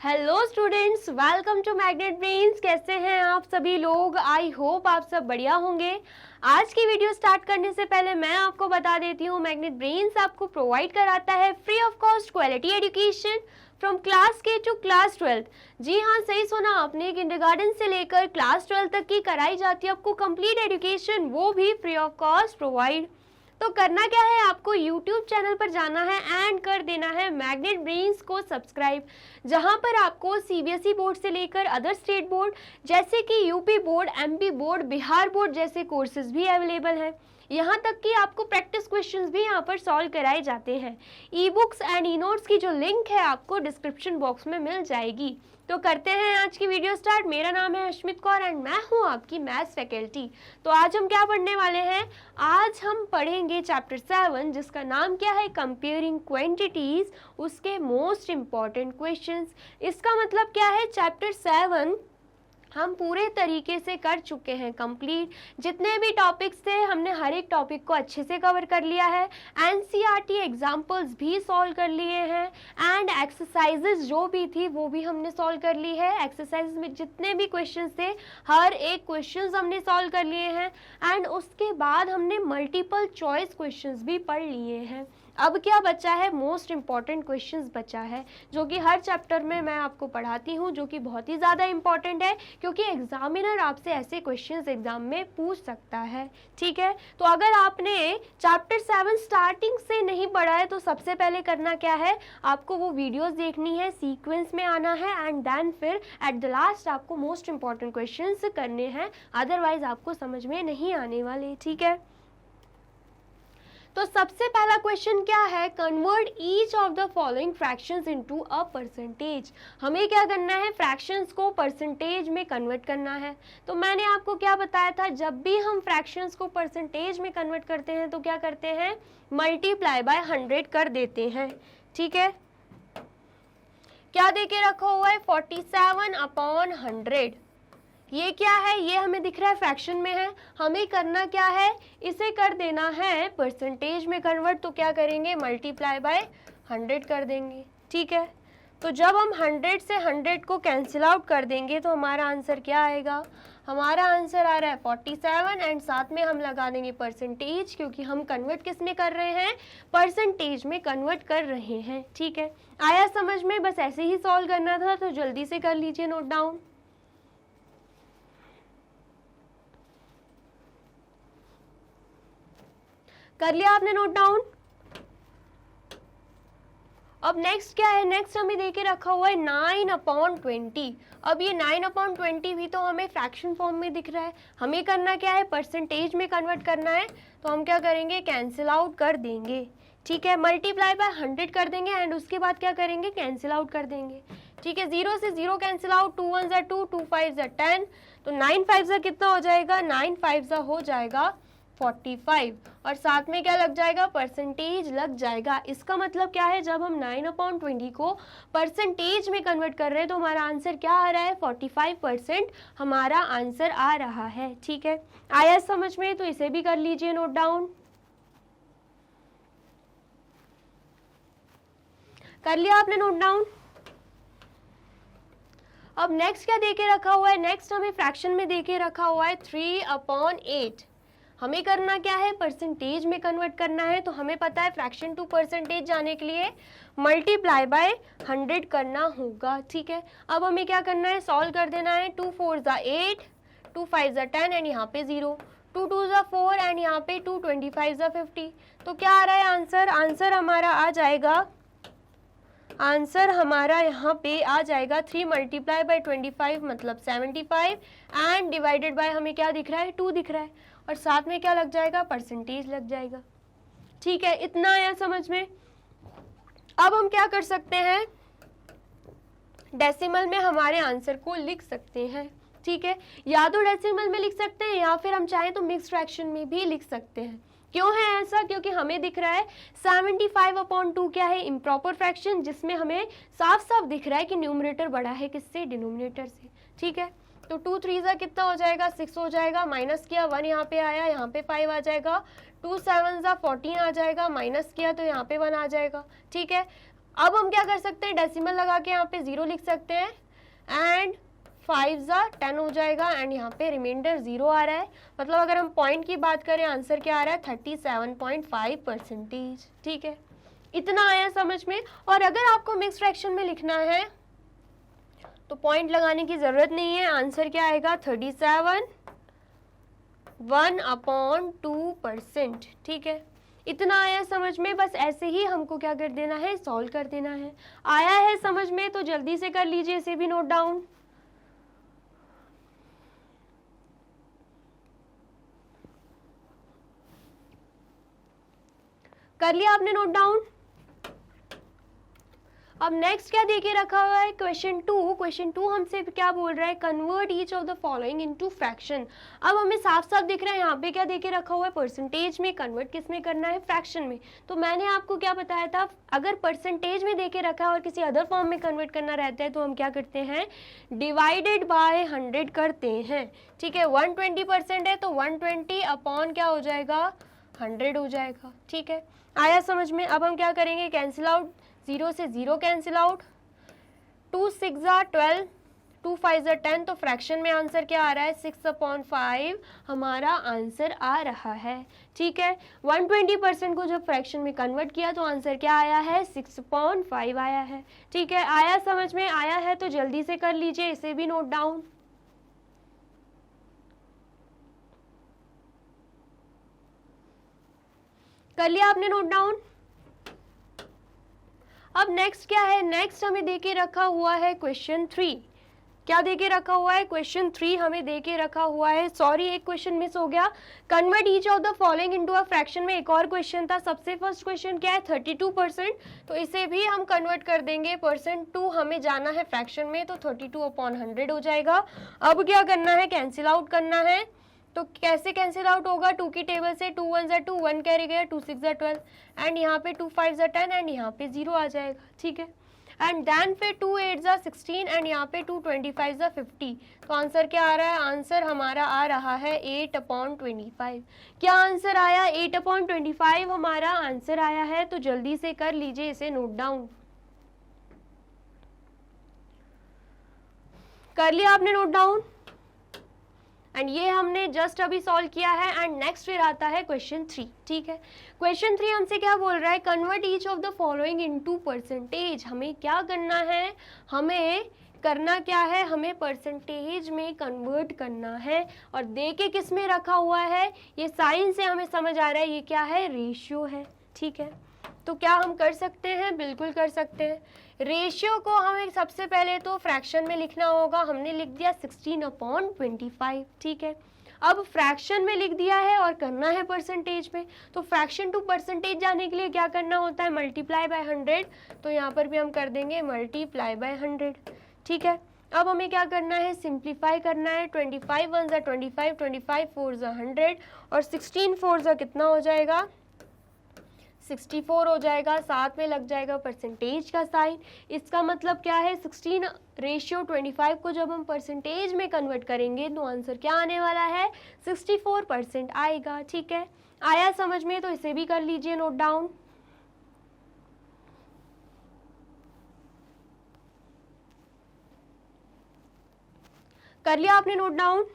Hello students, welcome to Magnet Brains. कैसे हैं आप सभी लोग? आई होप आप सब बढ़िया होंगे। आज की वीडियो स्टार्ट करने से पहले मैं आपको बता देती हूँ, मैग्नेट ब्रेन्स आपको प्रोवाइड कराता है free of cost quality education from class के टू क्लास 12। जी हाँ, सही सुना आपने, किंडरगार्टन से लेकर क्लास 12 तक की कराई जाती है आपको कंप्लीट एजुकेशन, वो भी फ्री ऑफ कॉस्ट प्रोवाइड। तो करना क्या है, आपको YouTube चैनल पर जाना है एंड कर देना है मैग्नेट ब्रेन्स को सब्सक्राइब, जहां पर आपको CBSE बोर्ड से लेकर अदर स्टेट बोर्ड जैसे कि UP board, MP board, Bihar board जैसे कोर्सेज भी अवेलेबल हैं। यहाँ तक कि आपको प्रैक्टिस क्वेश्चंस भी यहाँ पर सॉल्व कराए जाते हैं। E books and e notes की जो लिंक है आपको डिस्क्रिप्शन बॉक्स में मिल जाएगी। तो करते हैं आज की वीडियो स्टार्ट। मेरा नाम है अश्मित कौर एंड मैं हूँ आपकी मैथ्स फैकल्टी। तो आज हम क्या पढ़ने वाले हैं? आज हम पढ़ेंगे चैप्टर 7, जिसका नाम क्या है, कंपेयरिंग क्वांटिटीज, उसके मोस्ट इंपॉर्टेंट क्वेश्चंस। इसका मतलब क्या है, चैप्टर 7 हम पूरे तरीके से कर चुके हैं कंप्लीट। जितने भी टॉपिक्स थे हमने हर एक टॉपिक को अच्छे से कवर कर लिया है। NCERT एग्जाम्पल्स भी सॉल्व कर लिए हैं एंड एक्सरसाइजेज जो भी थी वो भी हमने सॉल्व कर ली है। एक्सरसाइज में जितने भी क्वेश्चंस थे हर एक क्वेश्चंस हमने सॉल्व कर लिए हैं एंड उसके बाद हमने मल्टीपल चॉइस क्वेश्चंस भी पढ़ लिए हैं। अब क्या बचा है, मोस्ट इंपॉर्टेंट क्वेश्चंस बचा है, जो कि हर चैप्टर में मैं आपको पढ़ाती हूँ, जो कि बहुत ही ज़्यादा इंपॉर्टेंट है क्योंकि एग्जामिनर आपसे ऐसे क्वेश्चंस एग्जाम में पूछ सकता है। ठीक है, तो अगर आपने चैप्टर 7 स्टार्टिंग से नहीं पढ़ा है तो सबसे पहले करना क्या है, आपको वो वीडियोस देखनी है, सीक्वेंस में आना है एंड देन फिर एट द लास्ट आपको मोस्ट इंपॉर्टेंट क्वेश्चंस करने हैं, अदरवाइज आपको समझ में नहीं आने वाले। ठीक है, तो सबसे पहला क्वेश्चन क्या है, convert each of the following fractions into a percentage. हमें क्या करना है, फ्रैक्शंस को परसेंटेज में कन्वर्ट करना है। तो मैंने आपको क्या बताया था, जब भी हम फ्रैक्शंस को परसेंटेज में कन्वर्ट करते हैं तो क्या करते हैं, मल्टीप्लाई बाय 100 कर देते हैं। ठीक है, क्या देके रखा हुआ है, 47/100। ये क्या है, ये हमें दिख रहा है फ्रैक्शन में है। हमें करना क्या है, इसे कर देना है परसेंटेज में कन्वर्ट। तो क्या करेंगे, मल्टीप्लाई बाय 100 कर देंगे। ठीक है, तो जब हम 100 से 100 को कैंसिल आउट कर देंगे तो हमारा आंसर क्या आएगा, हमारा आंसर आ रहा है 47 एंड साथ में हम लगा देंगे परसेंटेज, क्योंकि हम कन्वर्ट किस में कर रहे हैं, परसेंटेज में कन्वर्ट कर रहे हैं। ठीक है, आया समझ में? बस ऐसे ही सॉल्व करना था, तो जल्दी से कर लीजिए नोट डाउन। कर लिया आपने नोट डाउन? अब नेक्स्ट क्या है, नेक्स्ट हमें देके रखा हुआ है 9/20। अब ये 9/20 भी तो हमें फ्रैक्शन फॉर्म में दिख रहा है। हमें करना क्या है, परसेंटेज में कन्वर्ट करना है। तो हम क्या करेंगे, कैंसिल आउट कर देंगे। ठीक है, मल्टीप्लाई बाय 100 कर देंगे एंड उसके बाद क्या करेंगे, कैंसिल आउट कर देंगे। ठीक है, 0 से 0 कैंसिल आउट, 2 1 2, 2 5 10, तो 9 5 कितना हो जाएगा, 9 5 हो जाएगा 45 और साथ में क्या लग जाएगा, परसेंटेज लग जाएगा। इसका मतलब क्या है, जब हम 9/20 को परसेंटेज में कन्वर्ट कर रहे हैं तो हमारा आंसर क्या आ रहा है, 45% हमारा आंसर आ रहा है। ठीक है, आया समझ में? तो इसे भी कर लीजिए नोट डाउन। कर लिया आपने नोट डाउन? अब नेक्स्ट क्या देके रखा हुआ है, नेक्स्ट हमें फ्रैक्शन में देके रखा हुआ है 3/8। हमें करना क्या है, परसेंटेज में कन्वर्ट करना है। तो हमें पता है फ्रैक्शन टू परसेंटेज जाने के लिए मल्टीप्लाई बाय 100 करना होगा। ठीक है, अब हमें क्या करना है, सॉल्व कर देना है। 2 4 8, 2 5 10 एंड यहाँ पे 0, 2 2 4 एंड यहाँ पे 2 25 50। तो क्या आ रहा है आंसर, आंसर हमारा आ जाएगा, आंसर हमारा यहाँ पे आ जाएगा 3 मल्टीप्लाई बाय 25 मतलब 75 एंड डिवाइडेड बाय हमें क्या दिख रहा है, 2 दिख रहा है और साथ में क्या लग जाएगा, परसेंटेज लग जाएगा। ठीक है, इतना आया समझ में? अब हम क्या कर सकते हैं, डेसिमल में हमारे आंसर को लिख सकते हैं। ठीक है, या तो डेसिमल में लिख सकते हैं या फिर हम चाहें तो मिक्स्ड फ्रैक्शन में भी लिख सकते हैं। क्यों है ऐसा, क्योंकि हमें दिख रहा है 75/2 क्या है, इम्प्रॉपर फ्रैक्शन, जिसमें हमें साफ साफ दिख रहा है कि न्यूमरेटर बड़ा है किससे, डिनोमिनेटर से। ठीक है, तो 2 3 कितना हो जाएगा, 6 हो जाएगा, माइनस किया 1 यहाँ पे आया, यहाँ पे 5 आ जाएगा, 2 7 14 आ जाएगा, माइनस किया तो यहाँ पे 1 आ जाएगा। ठीक है, अब हम क्या कर सकते हैं, डेसिमल लगा के यहाँ पे 0 लिख सकते हैं एंड 5 10 हो जाएगा एंड यहाँ पे रिमाइंडर 0 आ रहा है। मतलब अगर हम पॉइंट की बात करें आंसर क्या आ रहा है 37.5%। ठीक है, इतना आया समझ में। और अगर आपको मिक्स फ्रैक्शन में लिखना है तो पॉइंट लगाने की जरूरत नहीं है, आंसर क्या आएगा 37 1/2%। ठीक है, इतना आया समझ में। बस ऐसे ही हमको क्या कर देना है, सॉल्व कर देना है। आया है समझ में तो जल्दी से कर लीजिए, इसे भी नोट डाउन। कर लिया आपने नोट डाउन। अब नेक्स्ट क्या देके रखा हुआ है, क्वेश्चन 2। क्वेश्चन 2 हमसे क्या बोल रहा है, convert each of the following into fraction. अब हमें साफ साफ दिख रहा है यहाँ पे क्या देके रखा हुआ है, परसेंटेज में कन्वर्ट किस में करना है, फ्रैक्शन में। तो मैंने आपको क्या बताया था, अगर परसेंटेज में देके रखा है और किसी अदर फॉर्म में कन्वर्ट करना रहता है तो हम क्या करते हैं, डिवाइडेड बाय 100 करते हैं। ठीक है, 120% है तो 120 अपॉन क्या हो जाएगा, 100 हो जाएगा। ठीक है, आया समझ में। अब हम क्या करेंगे, कैंसिल आउट, 0 से 0 कैंसिल आउट, 2 6 12, 2 5 10, तो फ्रैक्शन में आंसर क्या आ रहा है, 6/5 हमारा आंसर आ रहा है। ठीक है, 120% को जब फ्रैक्शन में कन्वर्ट किया तो आंसर क्या आया है, 6/5 आया है। ठीक है, आया समझ में, आया है तो जल्दी से कर लीजिए, इसे भी नोट डाउन। कर लिया आपने नोट डाउन। अब नेक्स्ट क्या है, नेक्स्ट हमें देके रखा हुआ है क्वेश्चन 3। क्या देके रखा हुआ है, क्वेश्चन 3 हमें देके रखा हुआ है, सॉरी एक क्वेश्चन मिस हो गया, convert each of the following into a fraction में एक और क्वेश्चन था। सबसे फर्स्ट क्वेश्चन क्या है, 32%, तो इसे भी हम कन्वर्ट कर देंगे %2, हमें जाना है फ्रैक्शन में तो 32/100 हो जाएगा। अब क्या करना है, कैंसिल आउट करना है। तो कैसे कैंसिल आउट होगा, 2 की टेबल से 2 1 2, 1 कैरी गया, 2 6 12 एंड यहाँ पे 2 5 10 एंड यहाँ पे 0 आ जाएगा। ठीक है, एंड देन फिर 2 8 16 एंड यहाँ पे 2 25 50, तो आंसर क्या आ रहा है, आंसर हमारा आ रहा है 8/25। क्या आंसर आया, 8/25 हमारा आंसर आया है। तो जल्दी से कर लीजिए, इसे नोट डाउन। कर लिया आपने नोट डाउन एंड ये हमने जस्ट अभी सॉल्व किया है। एंड नेक्स्ट फिर आता है क्वेश्चन 3। ठीक है, क्वेश्चन 3 हमसे क्या बोल रहा है, convert each of the following into percentage. हमें क्या करना है, हमें करना क्या है, हमें परसेंटेज में कन्वर्ट करना है। और दे के किस में रखा हुआ है, ये साइन से हमें समझ आ रहा है ये क्या है, रेशियो है। ठीक है, तो क्या हम कर सकते हैं, बिल्कुल कर सकते हैं। रेशियो को हमें सबसे पहले तो फ्रैक्शन में लिखना होगा, हमने लिख दिया 16/25। ठीक है, अब फ्रैक्शन में लिख दिया है और करना है परसेंटेज में, तो फ्रैक्शन टू परसेंटेज जाने के लिए क्या करना होता है, मल्टीप्लाई बाय 100। तो यहाँ पर भी हम कर देंगे मल्टीप्लाई बाय 100। ठीक है, अब हमें क्या करना है, सिंप्लीफाई करना है। 25 1 25, 25 4 100 और 16 4 कितना हो जाएगा, 64 हो जाएगा। साथ में लग जाएगा परसेंटेज का साइन। इसका मतलब क्या है, 16:25 को जब हम परसेंटेज में कन्वर्ट करेंगे तो आंसर क्या आने वाला है, 64% आएगा। ठीक है, आया समझ में, तो इसे भी कर लीजिए नोट डाउन। कर लिया आपने नोट डाउन।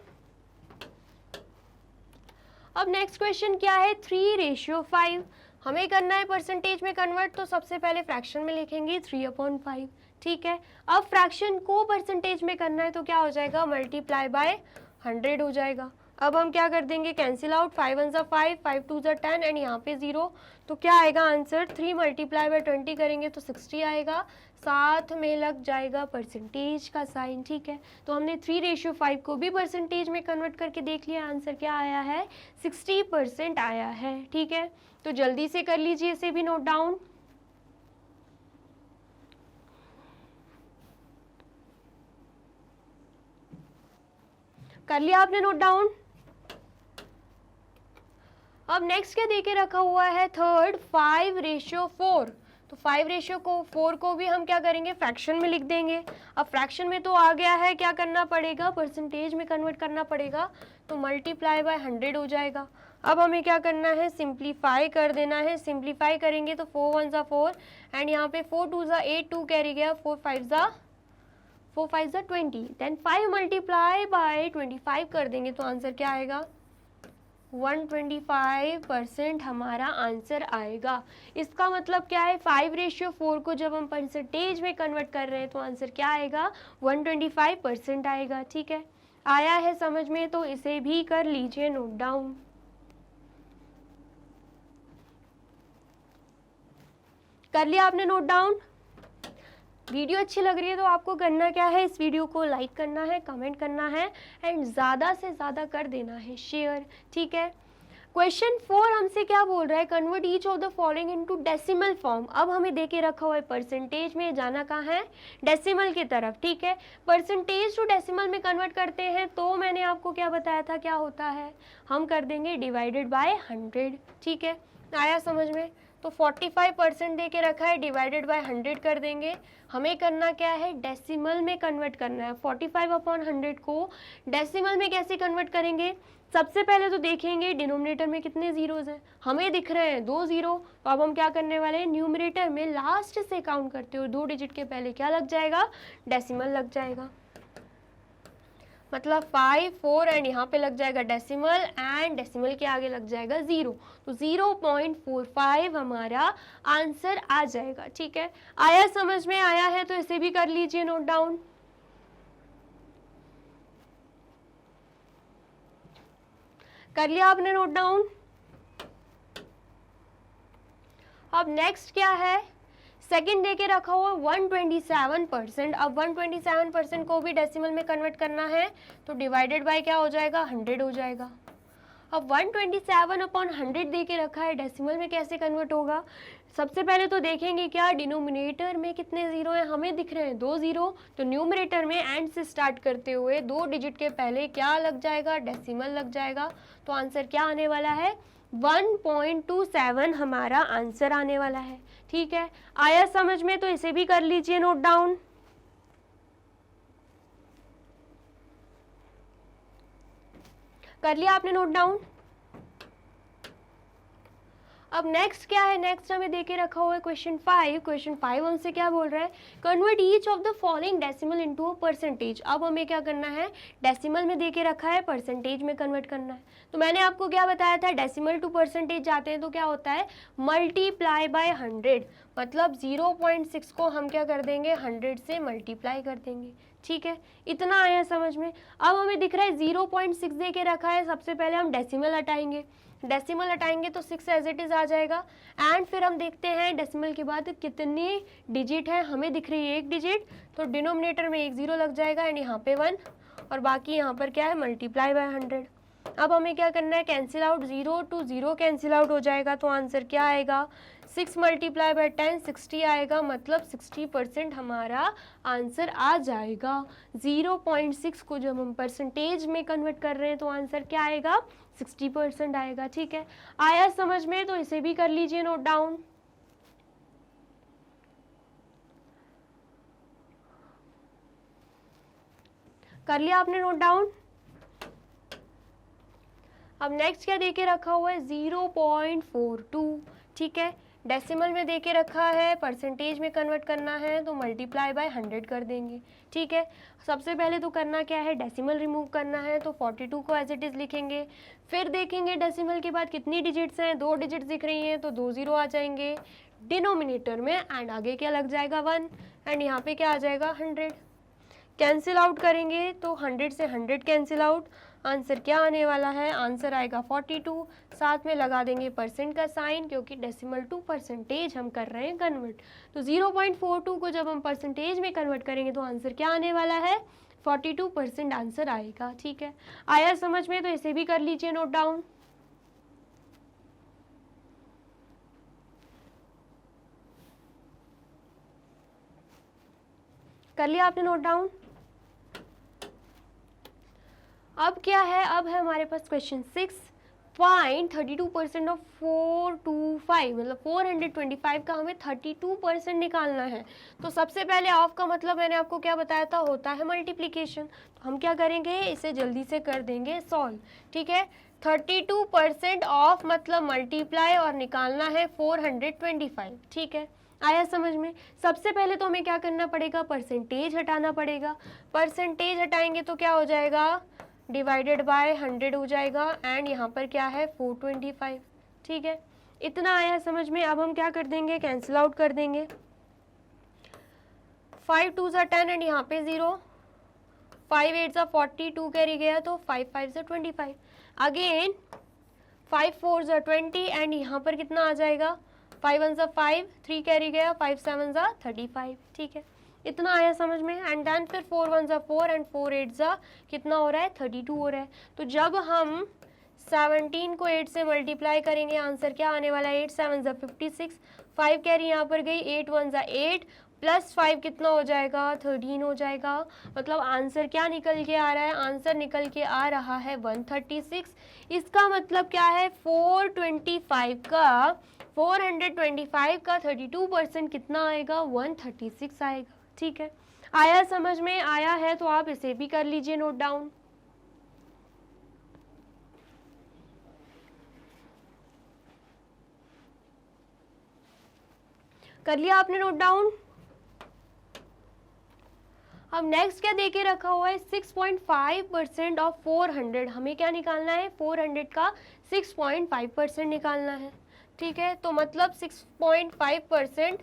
अब नेक्स्ट क्वेश्चन क्या है, 3:5। हमें करना है परसेंटेज में कन्वर्ट, तो सबसे पहले फ्रैक्शन में लिखेंगे 3/5। ठीक है, अब फ्रैक्शन को परसेंटेज में करना है तो क्या हो जाएगा, मल्टीप्लाई बाय 100 हो जाएगा। अब हम क्या कर देंगे, कैंसिल आउट, 5 1 5, 5 2 10 एंड यहाँ पे 0, तो क्या आएगा आंसर, 3 मल्टीप्लाई बाय 20 करेंगे तो 60 आएगा। साथ में लग जाएगा परसेंटेज का साइन। ठीक है, तो हमने 3:5 को भी परसेंटेज में कन्वर्ट करके देख लिया, आंसर क्या आया है, 60% आया है। ठीक है, तो जल्दी से कर लीजिए, इसे भी नोट डाउन। कर लिया आपने नोट डाउन। अब नेक्स्ट क्या देके रखा हुआ है, थर्ड 5:4। तो 5:4 को भी हम क्या करेंगे, फ्रैक्शन में लिख देंगे। अब फ्रैक्शन में तो आ गया है, क्या करना पड़ेगा, परसेंटेज में कन्वर्ट करना पड़ेगा, तो मल्टीप्लाई बाय 100 हो जाएगा। अब हमें क्या करना है, सिंप्लीफाई कर देना है। सिंप्लीफाई करेंगे तो 4 1 ज़ा 4 एंड यहाँ पे 4 2 ज़ा 8, 2 कैरी गया, 4 5 ज़ा 20, देन 5 मल्टीप्लाई बाय 25 कर देंगे तो आंसर क्या आएगा, 125% हमारा आंसर आएगा। इसका मतलब क्या है, 5:4 को जब हम परसेंटेज में कन्वर्ट कर रहे हैं तो आंसर क्या आएगा, 125% आएगा। ठीक है, आया है समझ में, तो इसे भी कर लीजिए नोट डाउन। कर लिया आपने नोट डाउन। वीडियो अच्छी लग रही है तो आपको करना क्या है, इस वीडियो को लाइक करना है, कमेंट करना है एंड ज़्यादा से ज़्यादा कर देना है शेयर। ठीक है, क्वेश्चन 4 हमसे क्या बोल रहा है, convert each of the following into decimal form. अब हमें दे के रखा हुआ है परसेंटेज में, जाना कहाँ है, डेसिमल की तरफ। ठीक है, परसेंटेज टू डेसिमल में कन्वर्ट करते हैं तो मैंने आपको क्या बताया था, क्या होता है, हम कर देंगे डिवाइडेड बाय 100। ठीक है, आया समझ में, तो 45% दे के रखा है, डिवाइडेड बाय 100 कर देंगे। हमें करना क्या है, डेसिमल में कन्वर्ट करना है। 45/100 को डेसिमल में कैसे कन्वर्ट करेंगे, सबसे पहले तो देखेंगे डिनोमिनेटर में कितने जीरोज हैं, हमें दिख रहे हैं 2 जीरो। तो अब हम क्या करने वाले हैं, न्यूमरेटर में लास्ट से काउंट करते हुए 2 डिजिट के पहले क्या लग जाएगा, डेसिमल लग जाएगा। मतलब 5 4 एंड यहाँ पे लग जाएगा डेसिमल एंड डेसिमल के आगे लग जाएगा 0, तो 0.45 हमारा आंसर आ जाएगा। ठीक है, आया समझ में, आया है तो इसे भी कर लीजिए नोट डाउन। कर लिया आपने नोट डाउन। अब नेक्स्ट क्या है, सेकंड दे के रखा हुआ 127%। अब 127% को भी डेसिमल में कन्वर्ट करना है तो डिवाइडेड बाय क्या हो जाएगा, 100 हो जाएगा। अब 127/100 दे के रखा है, डेसिमल में कैसे कन्वर्ट होगा, सबसे पहले तो देखेंगे क्या डिनोमिनेटर में कितने जीरो हैं, हमें दिख रहे हैं 2 जीरो, तो न्यूमरेटर में एंड से स्टार्ट करते हुए 2 डिजिट के पहले क्या लग जाएगा, डेसिमल लग जाएगा। तो आंसर क्या आने वाला है, 1.27 हमारा आंसर आने वाला है। ठीक है, आया समझ में, तो इसे भी कर लीजिए नोट डाउन। कर लिया आपने नोट डाउन। अब नेक्स्ट क्या है, नेक्स्ट हमें देके रखा हुआ है क्वेश्चन 5। क्वेश्चन 5 हमसे क्या बोल रहा है, convert each of the following decimal into a percentage. अब हमें क्या करना है, डेसिमल में देके रखा है, परसेंटेज में कन्वर्ट करना है। तो मैंने आपको क्या बताया था, डेसिमल टू परसेंटेज जाते हैं तो क्या होता है, मल्टीप्लाई बाय 100, मतलब 0.6 को हम क्या कर देंगे, 100 से मल्टीप्लाई कर देंगे। ठीक है, इतना आया समझ में। अब हमें दिख रहा है 0.6 दे के रखा है, सबसे पहले हम डेसिमल हटाएंगे, डेसिमल हटाएंगे तो 6 एज इट इज़ आ जाएगा एंड फिर हम देखते हैं डेसिमल के बाद कितनी डिजिट है, हमें दिख रही है 1 डिजिट, तो डिनोमिनेटर में 1 0 लग जाएगा एंड यहाँ पे 1 और बाकी यहाँ पर क्या है, मल्टीप्लाई बाय 100। अब हमें क्या करना है, cancel out, 0 to 0 cancel out हो जाएगा, तो आंसर क्या आएगा, 6 मल्टीप्लाई बाय 10 60 आएगा, मतलब 60% हमारा आंसर आ जाएगा। 0.6 को जब हम परसेंटेज में कन्वर्ट कर रहे हैं तो आंसर क्या आएगा, 60% आएगा। ठीक है, आया समझ में, तो इसे भी कर लीजिए नोट डाउन। कर लिया आपने नोट डाउन। अब नेक्स्ट क्या देके रखा हुआ है, 0.42। ठीक है, डेसिमल में देके रखा है, परसेंटेज में कन्वर्ट करना है तो मल्टीप्लाई बाय 100 कर देंगे। ठीक है, सबसे पहले तो करना क्या है, डेसिमल रिमूव करना है, तो 42 को एज इट इज़ लिखेंगे। फिर देखेंगे डेसिमल के बाद कितनी डिजिट्स हैं, 2 डिजिट्स दिख रही हैं तो 2 0 आ जाएंगे डिनोमिनेटर में एंड आगे क्या लग जाएगा 1 एंड यहाँ पे क्या आ जाएगा 100। कैंसिल आउट करेंगे तो 100 से 100 कैंसिल आउट, आंसर क्या आने वाला है, आंसर आएगा 42। साथ में लगा देंगे परसेंट का साइन क्योंकि डेसिमल टू परसेंटेज हम कर रहे हैं कन्वर्ट, तो 0.42 को जब हम परसेंटेज में कन्वर्ट करेंगे तो आंसर क्या आने वाला है, 42% आंसर आएगा। ठीक है, आया समझ में, तो इसे भी कर लीजिए नोट डाउन। कर लिया आपने नोट डाउन। अब क्या है, अब है हमारे पास क्वेश्चन 6। फाइंड 32% ऑफ 425, मतलब 425 का हमें 32% निकालना है। तो सबसे पहले ऑफ का मतलब मैंने आपको क्या बताया था, होता है मल्टीप्लीकेशन। तो हम क्या करेंगे, इसे जल्दी से कर देंगे सॉल्व। ठीक है, 32% ऑफ मतलब मल्टीप्लाई और निकालना है 425। ठीक है, आया समझ में। सबसे पहले तो हमें क्या करना पड़ेगा, परसेंटेज हटाना पड़ेगा। परसेंटेज हटाएंगे तो क्या हो जाएगा, डिवाइडेड बाय 100 हो जाएगा, एंड यहाँ पर क्या है 425। ठीक है, इतना आया समझ में। अब हम क्या कर देंगे, कैंसिल आउट कर देंगे। 5 2 ज़ा 10 एंड यहाँ पे 0, 5 8 ज़ा 40, 2 कैरी गया तो 5 5 ज़ा 25। अगेन 5 4 ज़ा 20 एंड यहाँ पर कितना आ जाएगा, 5 1 ज़ा 5, 3 कैरी गया, 5 7 ज़ा 35। ठीक है, इतना आया समझ में। एंड देन फिर 4 1 ज़ा 4 एंड 4 8 ज़ा कितना हो रहा है, 32 हो रहा है। तो जब हम 17 को 8 से मल्टीप्लाई करेंगे, आंसर क्या आने वाला है, 8 7 ज़ा 56, 5 कैरी यहाँ पर गई, 8 1 ज़ा 8 प्लस 5 कितना हो जाएगा, 13 हो जाएगा। मतलब आंसर क्या निकल के आ रहा है, आंसर निकल के आ रहा है 136। इसका मतलब क्या है, 425 का 32% कितना आएगा, 136 आएगा। ठीक है, आया समझ में, आया है तो आप इसे भी कर लीजिए नोट डाउन। कर लिया आपने नोट डाउन। अब नेक्स्ट क्या देके रखा हुआ है, 6.5% ऑफ 400। हमें क्या निकालना है, 400 का 6.5% निकालना है। ठीक है, तो मतलब 6.5%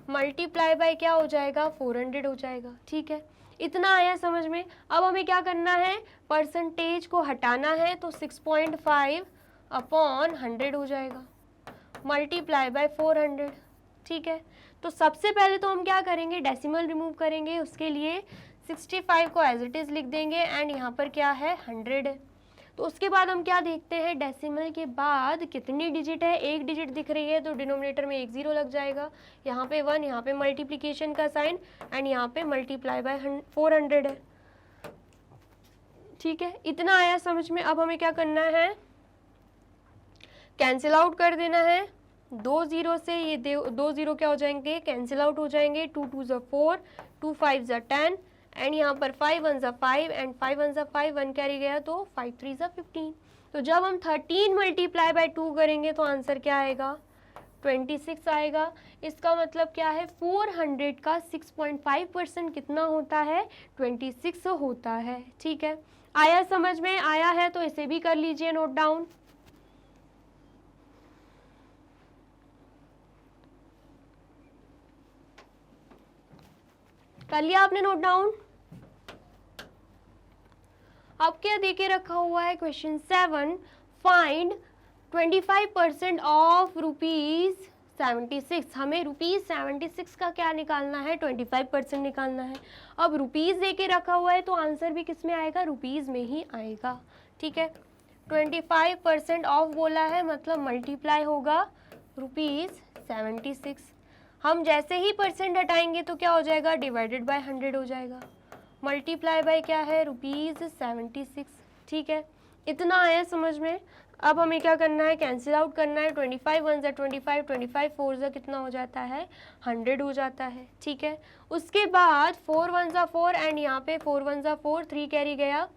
मल्टीप्लाई बाय क्या हो जाएगा, 400 हो जाएगा। ठीक है, इतना आया समझ में। अब हमें क्या करना है, परसेंटेज को हटाना है, तो 6.5 अपॉन 100 हो जाएगा, मल्टीप्लाई बाय 400। ठीक है, तो सबसे पहले तो हम क्या करेंगे, डेसिमल रिमूव करेंगे। उसके लिए 65 को एज इट इज़ लिख देंगे, एंड यहाँ पर क्या है, 100 है। तो उसके बाद हम क्या देखते हैं, डेसिमल के बाद कितनी डिजिट है, एक डिजिट दिख रही है, तो डिनोमिनेटर में एक 0 लग जाएगा, यहाँ पे 1, यहाँ पे मल्टीप्लीकेशन का साइन, एंड यहाँ पे मल्टीप्लाई बाय 400 है। ठीक है, इतना आया समझ में। अब हमें क्या करना है, कैंसिल आउट कर देना है। 2 0 से ये 2 0 क्या हो जाएंगे, कैंसिल आउट हो जाएंगे। 2 2 ज़ा 4, 2 5 ज़ा 10 एंड यहाँ पर 5 1 ज़ा 5 एंड 5 1 ज़ा 5, 1 कैरी गया तो 5 3 ज़ा 15। तो जब हम 13 मल्टीप्लाई बाय 2 करेंगे तो आंसर क्या आएगा, 26 आएगा। इसका मतलब क्या है, 400 का 6.5% कितना होता है, 26 होता है। ठीक है, आया समझ में, आया है तो इसे भी कर लीजिए नोट डाउन। कर लिया आपने नोट डाउन। अब क्या देके रखा हुआ है, क्वेश्चन 7, फाइंड 25% ऑफ ₹76। हमें ₹76 का क्या निकालना है, 25% निकालना है। अब रुपीज़ देके रखा हुआ है तो आंसर भी किस में आएगा, रुपीज़ में ही आएगा। ठीक है, 25% ऑफ बोला है, मतलब मल्टीप्लाई होगा ₹76। हम जैसे ही परसेंट हटाएंगे तो क्या हो जाएगा, डिवाइडेड बाय 100 हो जाएगा, मल्टीप्लाई बाय क्या है, ₹76। ठीक है, इतना आया समझ में। अब हमें क्या करना है, कैंसिल आउट करना है। 25 1 ज़ा 25, 25 4 ज़ा कितना हो जाता है, 100 हो जाता है। ठीक है, उसके बाद 4 1 ज़ा 4 एंड यहाँ पे 4 1 ज़ा 4, 3 कैरी गया,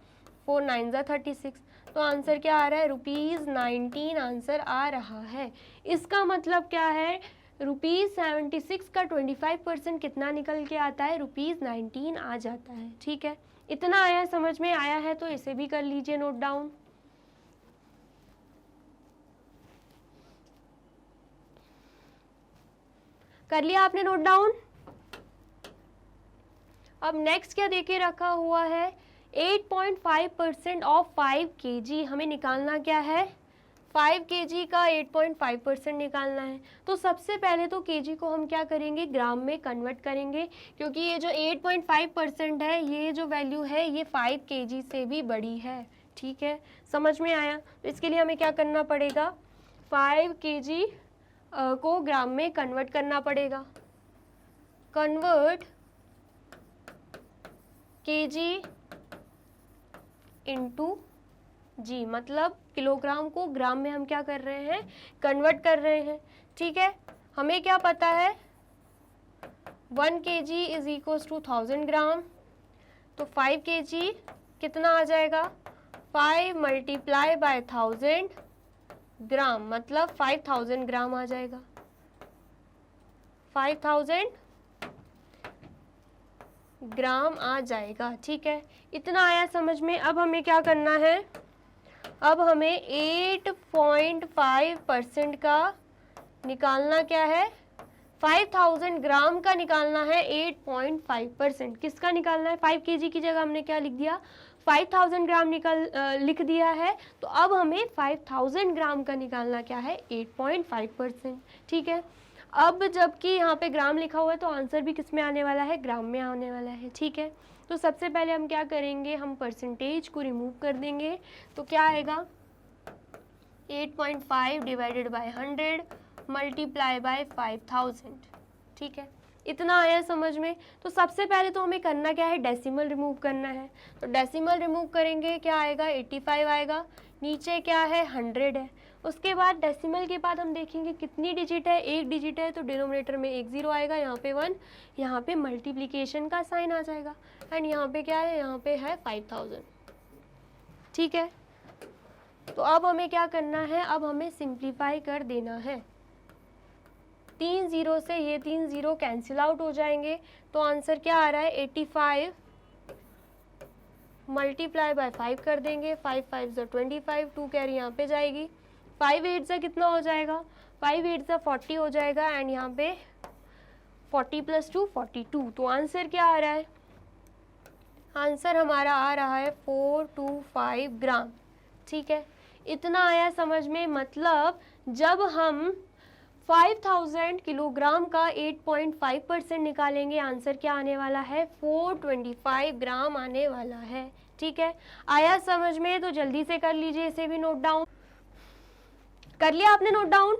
4 9 ज़ा 36। तो आंसर क्या आ रहा है, ₹19 आंसर आ रहा है। इसका मतलब क्या है, ₹76 का 25% कितना निकल के आता है, ₹19 आ जाता है। ठीक है, इतना आया समझ में, आया है तो इसे भी कर लीजिए नोट डाउन। कर लिया आपने नोट डाउन। अब नेक्स्ट क्या देके रखा हुआ है, 8.5% ऑफ 5 kg। हमें निकालना क्या है, 5 kg का 8.5% निकालना है। तो सबसे पहले तो kg को हम क्या करेंगे, ग्राम में कन्वर्ट करेंगे, क्योंकि ये जो 8.5% है, ये जो वैल्यू है ये 5 kg से भी बड़ी है। ठीक है, समझ में आया। तो इसके लिए हमें क्या करना पड़ेगा, 5 kg को ग्राम में कन्वर्ट करना पड़ेगा। कन्वर्ट kg इंटू जी, मतलब किलोग्राम को ग्राम में हम क्या कर रहे हैं, कन्वर्ट कर रहे हैं। ठीक है, हमें क्या पता है 1 kg इज इक्वल्स टू 1000 ग्राम, तो 5 kg कितना आ जाएगा, 5 मल्टीप्लाई बाय 1000 ग्राम, मतलब 5000 ग्राम आ जाएगा, 5000 ग्राम आ जाएगा। ठीक है, इतना आया समझ में। अब हमें क्या करना है, अब हमें 8.5% का निकालना क्या है, 5000 ग्राम का निकालना है 8.5%। किसका निकालना है, 5 kg की जगह हमने क्या लिख दिया, 5000 ग्राम लिख दिया है। तो अब हमें 5000 ग्राम का निकालना क्या है, 8.5%। ठीक है, अब जबकि यहाँ पे ग्राम लिखा हुआ है तो आंसर भी किस में आने वाला है, ग्राम में आने वाला है। ठीक है, तो सबसे पहले हम क्या करेंगे, हम परसेंटेज को रिमूव कर देंगे। तो क्या आएगा, 8.5 डिवाइडेड बाय 100 मल्टीप्लाई बाय 5000। ठीक है, इतना आया समझ में। तो सबसे पहले तो हमें करना क्या है, डेसिमल रिमूव करना है। तो डेसिमल रिमूव करेंगे, क्या आएगा, 85 आएगा, नीचे क्या है, 100 है। उसके बाद डेसिमल के बाद हम देखेंगे कितनी डिजिट है, एक डिजिट है, तो डिनोमिनेटर में एक जीरो आएगा, यहाँ पे 1, यहाँ पे मल्टीप्लिकेशन का साइन आ जाएगा, एंड यहाँ पे क्या है, यहाँ पे है 5000। ठीक है, तो अब हमें क्या करना है, अब हमें सिंप्लीफाई कर देना है। 3 जीरो से ये 3 जीरो कैंसिल आउट हो जाएंगे, तो आंसर क्या आ रहा है, 85 मल्टीप्लाई बाय 5 कर देंगे, 5 5 ज़ा 25, 2 कैरी यहाँ पे जाएगी, 5 8 ज़ा कितना हो जाएगा, 5 8 ज़ा 40 हो जाएगा, एंड यहाँ पे 40 + 2 42। तो आंसर क्या आ रहा है, आंसर हमारा आ रहा है 425 ग्राम। ठीक है, इतना आया समझ में। मतलब जब हम 5000 किलोग्राम का 8.5% निकालेंगे, आंसर क्या आने वाला है, 425 ग्राम आने वाला है। ठीक है, आया समझ में। तो जल्दी से कर लीजिए, इसे भी नोट डाउन कर लिया आपने, नोट डाउन।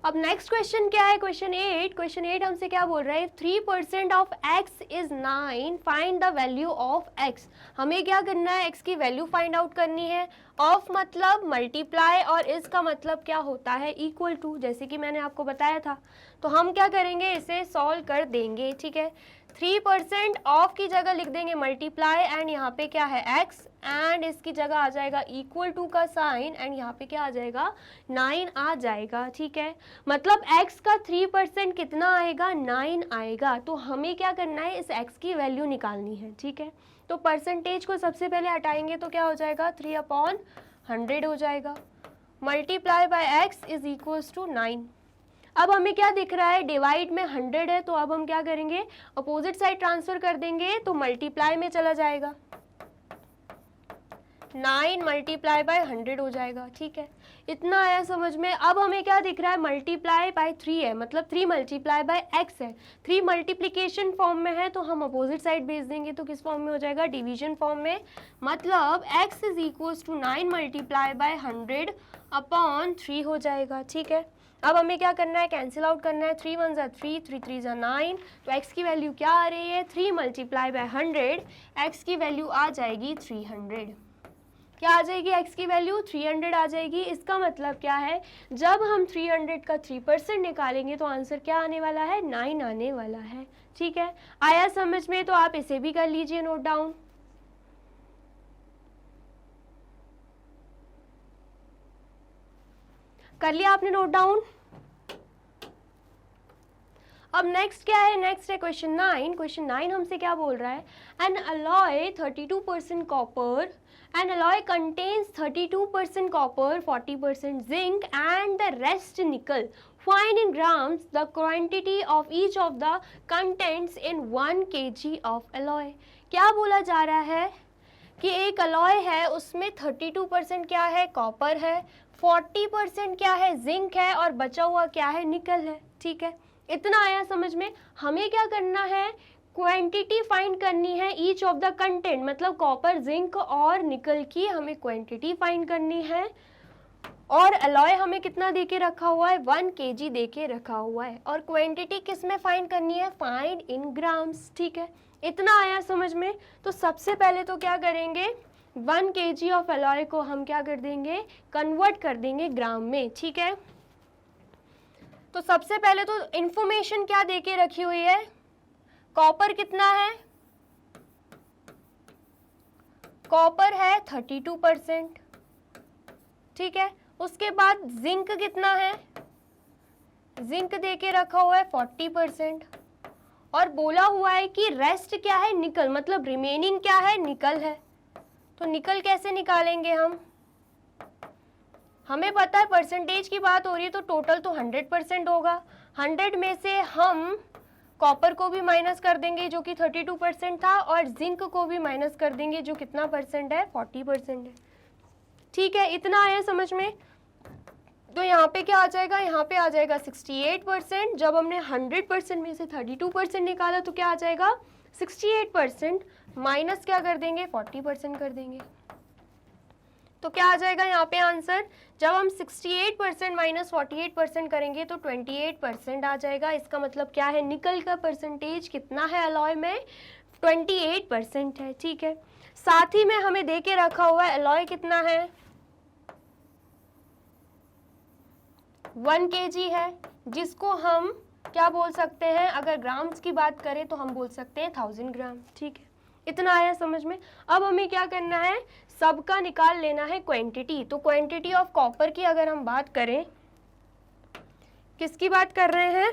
अब नेक्स्ट क्वेश्चन क्या है, क्वेश्चन 8। क्वेश्चन 8 हमसे क्या बोल रहा है, 3% of x is 9, find the value of x। हमें क्या करना है, x की वैल्यू फाइंड आउट करनी है। ऑफ मतलब मल्टीप्लाई, और इस का मतलब क्या होता है, इक्वल टू, जैसे कि मैंने आपको बताया था। तो हम क्या करेंगे, इसे सॉल्व कर देंगे। ठीक है, 3% ऑफ की जगह लिख देंगे मल्टीप्लाई, एंड यहाँ पे क्या है x, एंड इसकी जगह आ जाएगा इक्वल टू का साइन, एंड यहाँ पे क्या आ जाएगा, 9 आ जाएगा। ठीक है, मतलब x का 3% कितना आएगा, 9 आएगा। तो हमें क्या करना है, इस x की वैल्यू निकालनी है। ठीक है, तो परसेंटेज को सबसे पहले हटाएंगे, तो क्या हो जाएगा, 3/100 हो जाएगा, multiply by x is equals to 9। अब हमें क्या दिख रहा है, डिवाइड में 100 है, तो अब हम क्या करेंगे, अपोजिट साइड ट्रांसफर कर देंगे, तो मल्टीप्लाई में चला जाएगा, 9 मल्टीप्लाई बाय 100 हो जाएगा। ठीक है, इतना आया समझ में। अब हमें क्या दिख रहा है, मल्टीप्लाई बाय 3 है, मतलब 3 मल्टीप्लाई बाय x है। 3 मल्टीप्लिकेशन फॉर्म में है, तो हम अपोजिट साइड भेज देंगे, तो किस फॉर्म में हो जाएगा, डिवीजन फॉर्म में। मतलब x is equals to 9 multiply by 100/3 हो जाएगा। ठीक है, अब हमें क्या करना है, कैंसिल आउट करना है, 3 1 ज़ा 3, 3 3 ज़ा 9। तो x की वैल्यू क्या आ रही है, 3 मल्टीप्लाई बाय 100, x की वैल्यू आ जाएगी 300। क्या आ जाएगी, x की वैल्यू 300 आ जाएगी। इसका मतलब क्या है, जब हम 300 का 3% निकालेंगे, तो आंसर क्या आने वाला है, 9 आने वाला है। ठीक है, आया समझ में। तो आप इसे भी कर लीजिए नोट डाउन। कर लिया आपने नोट डाउन। अब नेक्स्ट क्या है, नेक्स्ट है क्वेश्चन 9। क्वेश्चन 9 हमसे क्या बोल रहा है, an alloy 32% copper, an alloy contains 32% copper, 40% zinc and the rest nickel, find in grams the quantity of each of the contents in 1 kg of alloy. क्या बोला जा रहा है कि एक अलॉय है, उसमें 32% क्या है, कॉपर है, 40% क्या है, जिंक है, और बचा हुआ क्या है, निकल है। ठीक है, इतना आया समझ में। हमें क्या करना है, क्वांटिटी फाइंड करनी है ईच ऑफ द कंटेंट, मतलब कॉपर, जिंक और निकल की हमें क्वांटिटी फाइंड करनी है। और अलॉय हमें कितना देके रखा हुआ है, 1 kg देके रखा हुआ है, और क्वांटिटी किस में फाइंड करनी है, फाइंड इन ग्राम्स। ठीक है, इतना आया समझ में। तो सबसे पहले तो क्या करेंगे, 1 kg ऑफ एलॉय को हम क्या कर देंगे, कन्वर्ट कर देंगे ग्राम में, ठीक है। तो सबसे पहले तो इंफॉर्मेशन क्या देके रखी हुई है, कॉपर कितना है, कॉपर है 32%, ठीक है। उसके बाद जिंक कितना है, जिंक देके रखा हुआ है 40%, और बोला हुआ है कि रेस्ट क्या है, निकल, मतलब रिमेनिंग क्या है, निकल है। तो निकल कैसे निकालेंगे हम, हमें पता है परसेंटेज की बात हो रही है तो टोटल तो 100% होगा। 100 में से हम कॉपर को भी माइनस कर देंगे जो कि 32% था, और जिंक को भी माइनस कर देंगे जो कितना परसेंट है, 40% है, ठीक है। इतना आया समझ में। तो यहाँ पे क्या आ जाएगा, यहाँ पे आ जाएगा 68%। जब हमने 100% में से 32% निकाला तो क्या आ जाएगा 68%, माइनस क्या कर देंगे 40% कर देंगे। तो क्या आ जाएगा यहाँ पे आंसर, जब हम 68% माइनस 48% करेंगे तो 28% आ जाएगा। इसका मतलब क्या है, निकल का परसेंटेज कितना है एलॉय में, 28% है, ठीक है। साथ ही में हमें दे के रखा हुआ है एलॉय कितना है, 1 kg है, जिसको हम क्या बोल सकते हैं, अगर ग्राम्स की बात करें तो हम बोल सकते हैं 1000 ग्राम, ठीक है। इतना आया समझ में। अब हमें क्या करना है, सबका निकाल लेना है क्वांटिटी। तो क्वांटिटी ऑफ कॉपर की अगर हम बात करें, किसकी बात कर रहे हैं,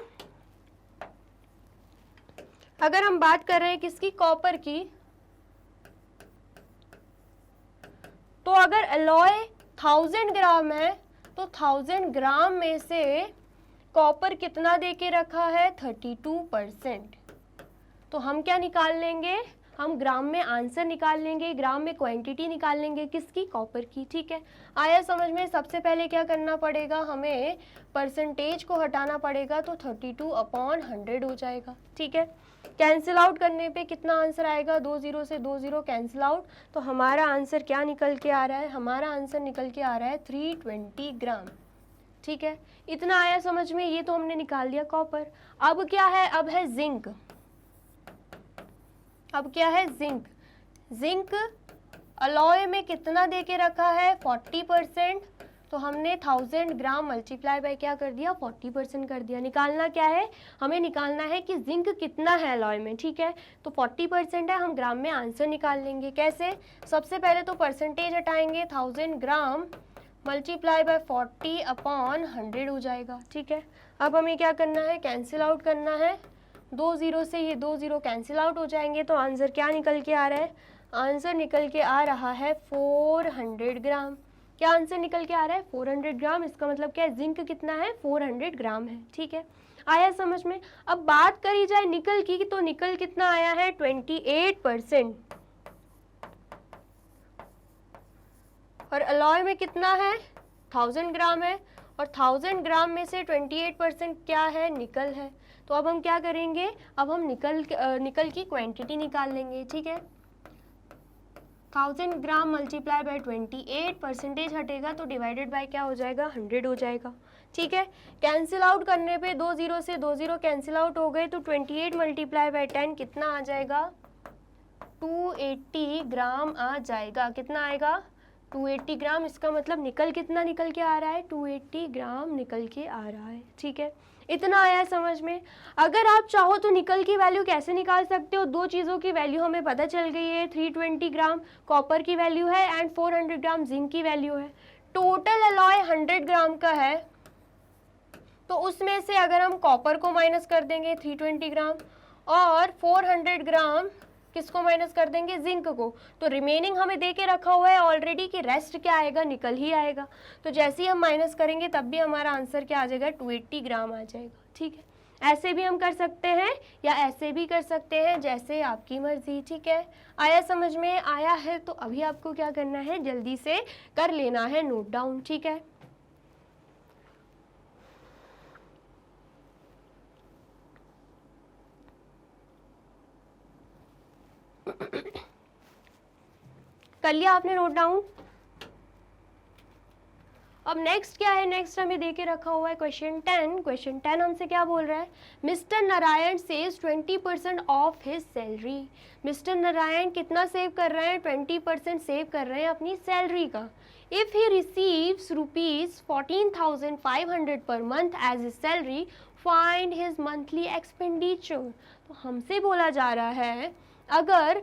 अगर हम बात कर रहे हैं किसकी, कॉपर की, तो अगर एलॉय 1000 ग्राम है तो 1000 ग्राम में से कॉपर कितना दे के रखा है, 32%। तो हम क्या निकाल लेंगे, हम ग्राम में आंसर निकाल लेंगे, ग्राम में क्वांटिटी निकाल लेंगे किसकी, कॉपर की, ठीक है। आया समझ में। सबसे पहले क्या करना पड़ेगा, हमें परसेंटेज को हटाना पड़ेगा, तो 32/100 हो जाएगा, ठीक है। कैंसिल आउट करने पे कितना आंसर आएगा, 2 0 से 2 0 कैंसिल आउट, तो हमारा आंसर क्या निकल के आ रहा है, हमारा आंसर निकल के आ रहा है 320 ग्राम, ठीक है। इतना आया समझ में। ये तो हमने निकाल दिया कॉपर। अब क्या है, अब है जिंक। अब क्या है, जिंक। जिंक अलॉय में कितना दे के रखा है, 40%। तो हमने 1000 ग्राम मल्टीप्लाई बाय क्या कर दिया, 40% कर दिया। निकालना क्या है, हमें निकालना है कि जिंक कितना है अलॉय में, ठीक है। तो 40% है, हम ग्राम में आंसर निकाल लेंगे। कैसे, सबसे पहले तो परसेंटेज हटाएंगे, 1000 ग्राम मल्टीप्लाई बाय 40/100 हो जाएगा, ठीक है। अब हमें क्या करना है, कैंसिल आउट करना है, 2 0 से ये 2 0 कैंसिल आउट हो जाएंगे। तो आंसर क्या निकल के आ रहा है, आंसर निकल के आ रहा है 400 ग्राम। क्या आंसर निकल के आ रहा है, 400 ग्राम। इसका मतलब क्या है, जिंक कितना है, 400 ग्राम है, ठीक है। आया समझ में। अब बात करी जाए निकल की, तो निकल कितना आया है, 28%, और अलॉय में कितना है, 1000 ग्राम है, और 1000 ग्राम में से 28% क्या है, निकल है। तो अब हम क्या करेंगे, अब हम निकल की क्वांटिटी निकाल लेंगे, ठीक है। 1000 ग्राम मल्टीप्लाई बाय 28, परसेंटेज हटेगा तो डिवाइडेड बाय क्या हो जाएगा, 100 हो जाएगा, ठीक है। कैंसिल आउट करने पे 2 0 से 2 0 कैंसिल आउट हो गए, तो 28 मल्टीप्लाई बाय 10 कितना आ जाएगा, 280 ग्राम आ जाएगा। कितना आएगा, 280 ग्राम। इसका मतलब निकल कितना निकल के आ रहा है, 280 ग्राम निकल के आ रहा है, ठीक है। इतना आया समझ में। अगर आप चाहो तो निकल की वैल्यू कैसे निकाल सकते हो, दो चीज़ों की वैल्यू हमें पता चल गई है, 320 ग्राम कॉपर की वैल्यू है एंड 400 ग्राम जिंक की वैल्यू है। टोटल अलॉय 100 ग्राम का है, तो उसमें से अगर हम कॉपर को माइनस कर देंगे 320 ग्राम, और 400 ग्राम किसको माइनस कर देंगे, जिंक को, तो रिमेनिंग हमें दे के रखा हुआ है ऑलरेडी कि रेस्ट क्या आएगा, निकल ही आएगा। तो जैसे ही हम माइनस करेंगे तब भी हमारा आंसर क्या आ जाएगा, 280 ग्राम आ जाएगा, ठीक है। ऐसे भी हम कर सकते हैं या ऐसे भी कर सकते हैं, जैसे आपकी मर्जी, ठीक है। आया समझ में, आया है तो अभी आपको क्या करना है, जल्दी से कर लेना है नोट डाउन, ठीक है। कर लिया आपने नोट डाउन। अब नेक्स्ट क्या है, नेक्स्ट हमें दे के रखा हुआ है क्वेश्चन 10। क्वेश्चन 10 हमसे क्या बोल रहा है, mister Narayan saves 20% of his salary. Mister Narayan कितना सेव कर रहे हैं, 20% सेव कर रहे हैं अपनी सैलरी का। If he receives ₹14,500 per month as his salary, find his monthly expenditure. तो हमसे बोला जा रहा है अगर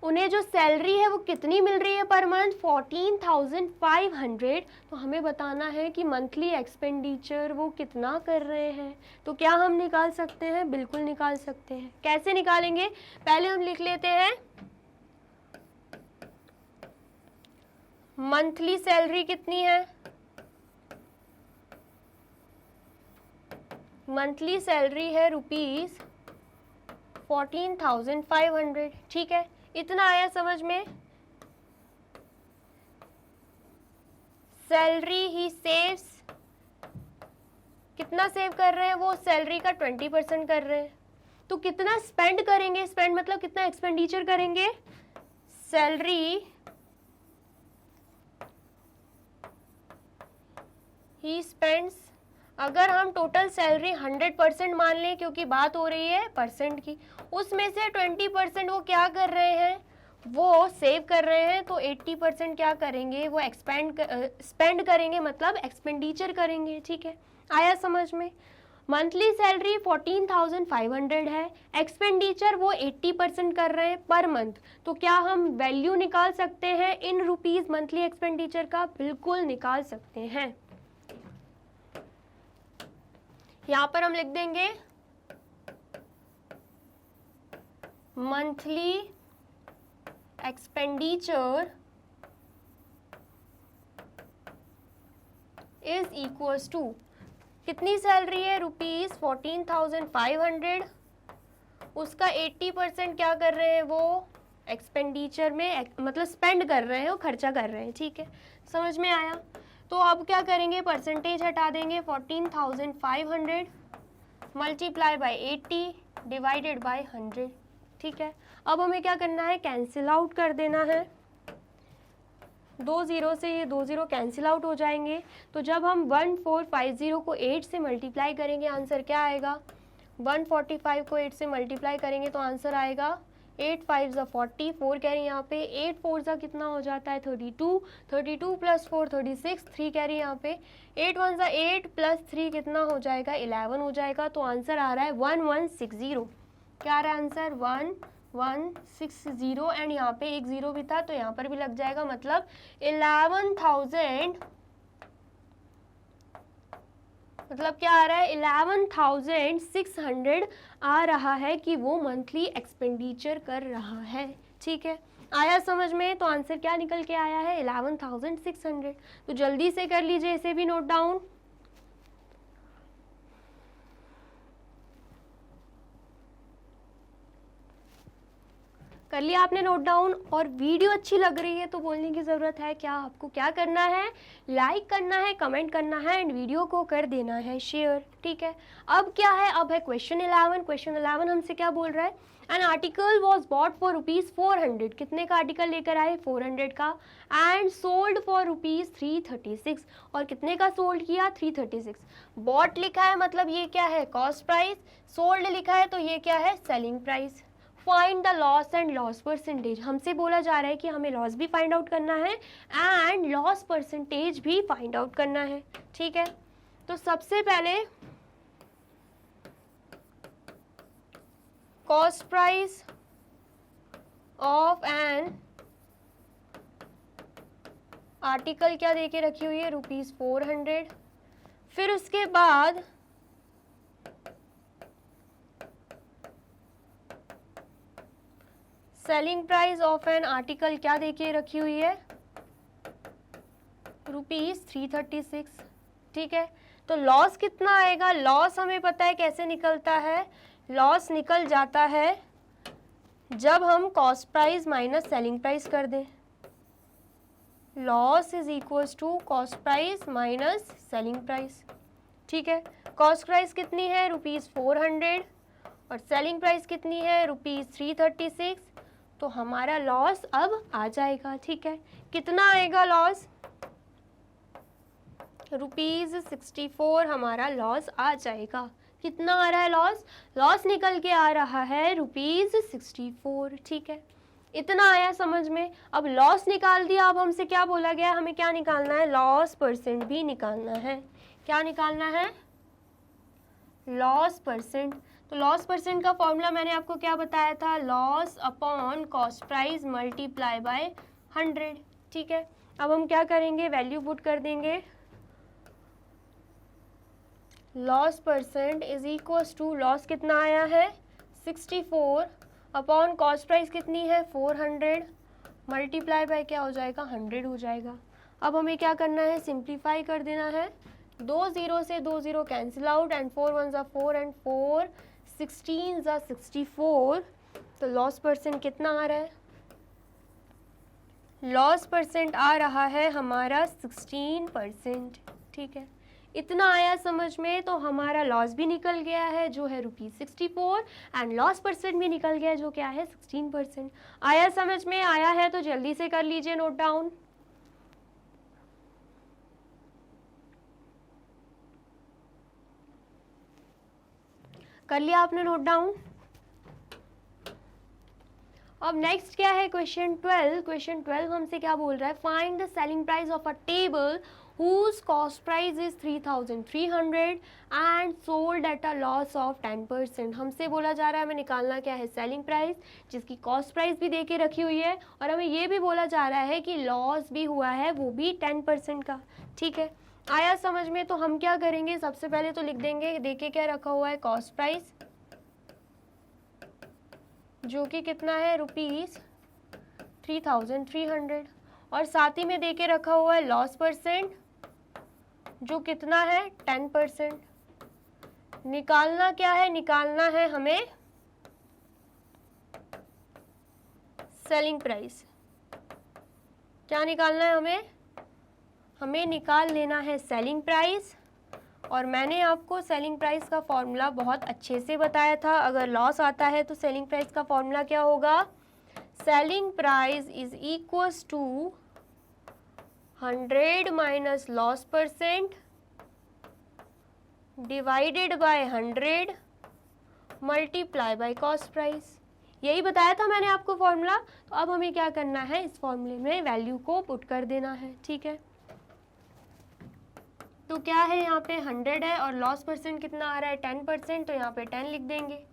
उन्हें जो सैलरी है वो कितनी मिल रही है पर मंथ, 14,500, तो हमें बताना है कि मंथली एक्सपेंडिचर वो कितना कर रहे हैं। तो क्या हम निकाल सकते हैं, बिल्कुल निकाल सकते हैं। कैसे निकालेंगे, पहले हम लिख लेते हैं मंथली सैलरी कितनी है, मंथली सैलरी है ₹14,500, ठीक है। इतना आया समझ में। सैलरी ही सेव्स, कितना सेव कर रहे हैं वो, सैलरी का 20% कर रहे हैं। तो कितना स्पेंड करेंगे, स्पेंड मतलब कितना एक्सपेंडिचर करेंगे, सैलरी ही स्पेंड्स। अगर हम टोटल सैलरी 100% मान लें, क्योंकि बात हो रही है परसेंट की, उसमें से 20% वो क्या कर रहे हैं, वो सेव कर रहे हैं, तो 80% क्या करेंगे, वो स्पेंड करेंगे, मतलब एक्सपेंडिचर करेंगे, ठीक है। आया समझ में। मंथली सैलरी 14,500 है, एक्सपेंडिचर वो 80% कर रहे हैं पर मंथ। तो क्या हम वैल्यू निकाल सकते हैं इन रुपीज मंथली एक्सपेंडिचर का, बिल्कुल निकाल सकते हैं। यहाँ पर हम लिख देंगे monthly expenditure is equals to, कितनी सैलरी है, ₹14,500, उसका 80% क्या कर रहे हैं वो एक्सपेंडिचर में, मतलब स्पेंड कर रहे हैं, वो खर्चा कर रहे हैं, ठीक है। समझ में आया। तो अब क्या करेंगे, परसेंटेज हटा देंगे, 14,500 मल्टीप्लाई बाय 80 डिवाइडेड बाय 100, ठीक है। अब हमें क्या करना है, कैंसिल आउट कर देना है, 2 0 से ये 2 0 कैंसिल आउट हो जाएंगे। तो जब हम 1450 को 8 से मल्टीप्लाई करेंगे, आंसर क्या आएगा, 145 को 8 से मल्टीप्लाई करेंगे तो आंसर आएगा 8 5 ज़ा 40, 4 कैरी यहाँ पे, 8 4 ज़ा कितना हो जाता है 32, 32 प्लस 4 36, 3 कैरी यहाँ पे, 8 1 ज़ा 8 प्लस 3 कितना हो जाएगा 11 हो जाएगा। तो आंसर आ रहा है 1160। क्या आ रहा है आंसर, 1160। एंड यहाँ पे एक जीरो भी था तो यहाँ पर भी लग जाएगा, मतलब 11,000, मतलब क्या आ रहा है 11,600 आ रहा है कि वो मंथली एक्सपेंडिचर कर रहा है, ठीक है। आया समझ में। तो आंसर क्या निकल के आया है, 11,600। तो जल्दी से कर लीजिए इसे भी नोट डाउन। कर लिया आपने नोट डाउन। और वीडियो अच्छी लग रही है तो बोलने की ज़रूरत है क्या, आपको क्या करना है, लाइक करना है, कमेंट करना है एंड वीडियो को कर देना है शेयर, ठीक है। अब क्या है, अब है क्वेश्चन 11। क्वेश्चन 11 हमसे क्या बोल रहा है, an article was bought for ₹400, कितने का आर्टिकल लेकर आए, 400 का, एंड सोल्ड फॉर ₹336, और कितने का सोल्ड किया, 336। बॉट लिखा है मतलब ये क्या है, कॉस्ट प्राइस, सोल्ड लिखा है तो ये क्या है, selling price. Find the loss and loss percentage, हमसे बोला जा रहा है कि हमें लॉस भी फाइंड आउट करना है एंड लॉस परसेंटेज भी फाइंड आउट करना है, ठीक है। तो सबसे पहले cost price of an article क्या देके रखी हुई है, ₹400। फिर उसके बाद selling price of an article क्या देखिए रखी हुई है, ₹336, ठीक है। तो लॉस कितना आएगा, लॉस हमें पता है कैसे निकलता है, लॉस निकल जाता है जब हम cost price minus selling price कर दें। Loss is equals to cost price minus selling price, ठीक है। कॉस्ट प्राइस कितनी है, ₹400, और सेलिंग प्राइस कितनी है, ₹336। तो हमारा लॉस अब आ जाएगा, ठीक है। कितना आएगा लॉस, ₹64 हमारा लॉस आ जाएगा। कितना आ रहा है लॉस? लॉस निकल के आ रहा है ₹64। ठीक है, इतना आया समझ में। अब लॉस निकाल दिया, अब हमसे क्या बोला गया, हमें क्या निकालना है? लॉस परसेंट भी निकालना है। क्या निकालना है? Loss percent. तो लॉस परसेंट का फॉर्मूला मैंने आपको क्या बताया था? Loss upon cost price multiply by 100। ठीक है, अब हम क्या करेंगे? वैल्यू पुट कर देंगे। Loss percent is equals to, loss कितना आया है? 64 अपॉन कॉस्ट प्राइस कितनी है? 400 मल्टीप्लाई बाय क्या हो जाएगा? 100 हो जाएगा। अब हमें क्या करना है? सिंप्लीफाई कर देना है। 2 0 से 2 0 कैंसिल आउट एंड 4 1 ज़ा 4 एंड 4 16 ज़ा 64। तो लॉस परसेंट कितना आ रहा है? लॉस परसेंट आ रहा है हमारा 16%। ठीक है, इतना आया समझ में। तो हमारा लॉस भी निकल गया है जो है ₹64 एंड लॉस परसेंट भी निकल गया जो क्या है? 16%। आया समझ में? आया है तो जल्दी से कर लीजिए नोट डाउन। कर लिया आपने नोट डाउन? अब नेक्स्ट क्या है? क्वेश्चन 12। क्वेश्चन 12 हमसे क्या बोल रहा है? Find the selling price of a table whose cost price is 3,300 and sold at a loss of 10%। हमसे बोला जा रहा है हमें निकालना क्या है? सेलिंग प्राइस, जिसकी कॉस्ट प्राइस भी दे के रखी हुई है, और हमें ये भी बोला जा रहा है कि लॉस भी हुआ है, वो भी 10% का। ठीक है, आया समझ में। तो हम क्या करेंगे? सबसे पहले तो लिख देंगे, देके क्या रखा हुआ है? कॉस्ट प्राइस, जो कि कितना है? ₹3,300, और साथ ही में देके रखा हुआ है लॉस परसेंट, जो कितना है? 10%। निकालना क्या है? निकालना है हमें सेलिंग प्राइस। क्या निकालना है हमें? हमें निकाल लेना है सेलिंग प्राइस। और मैंने आपको सेलिंग प्राइस का फॉर्मूला बहुत अच्छे से बताया था। अगर लॉस आता है तो सेलिंग प्राइस का फॉर्मूला क्या होगा? Selling price is equals to 100 minus loss percent divided by 100 multiply by cost price. यही बताया था मैंने आपको फॉर्मूला। तो अब हमें क्या करना है? इस फॉर्मूले में वैल्यू को पुट कर देना है। ठीक है, तो क्या है यहाँ पे? 100 है और लॉस परसेंट कितना आ रहा है? 10%। तो यहाँ पे 10 लिख देंगे,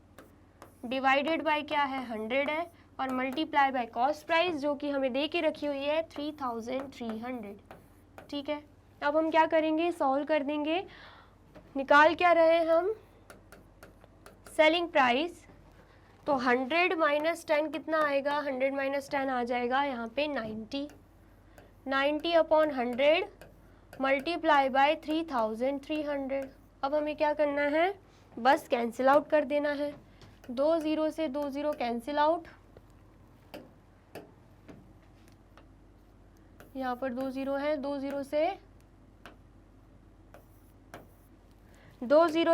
डिवाइडेड बाय क्या है? 100 है, और मल्टीप्लाई बाय कॉस्ट प्राइस, जो कि हमें दे के रखी हुई है 3,300। ठीक है, अब हम क्या करेंगे? सॉल्व कर देंगे। निकाल क्या रहे हैं हम? Selling price. तो 100 माइनस 10 कितना आएगा? 100 माइनस 10 आ जाएगा यहाँ पे 90। 90 अपॉन 100 मल्टीप्लाई बाय 3,300। अब हमें क्या करना है? बस कैंसिल आउट कर देना है। 2 0 से 2 0 कैंसिल आउट, यहाँ पर 2 0 है, 2 0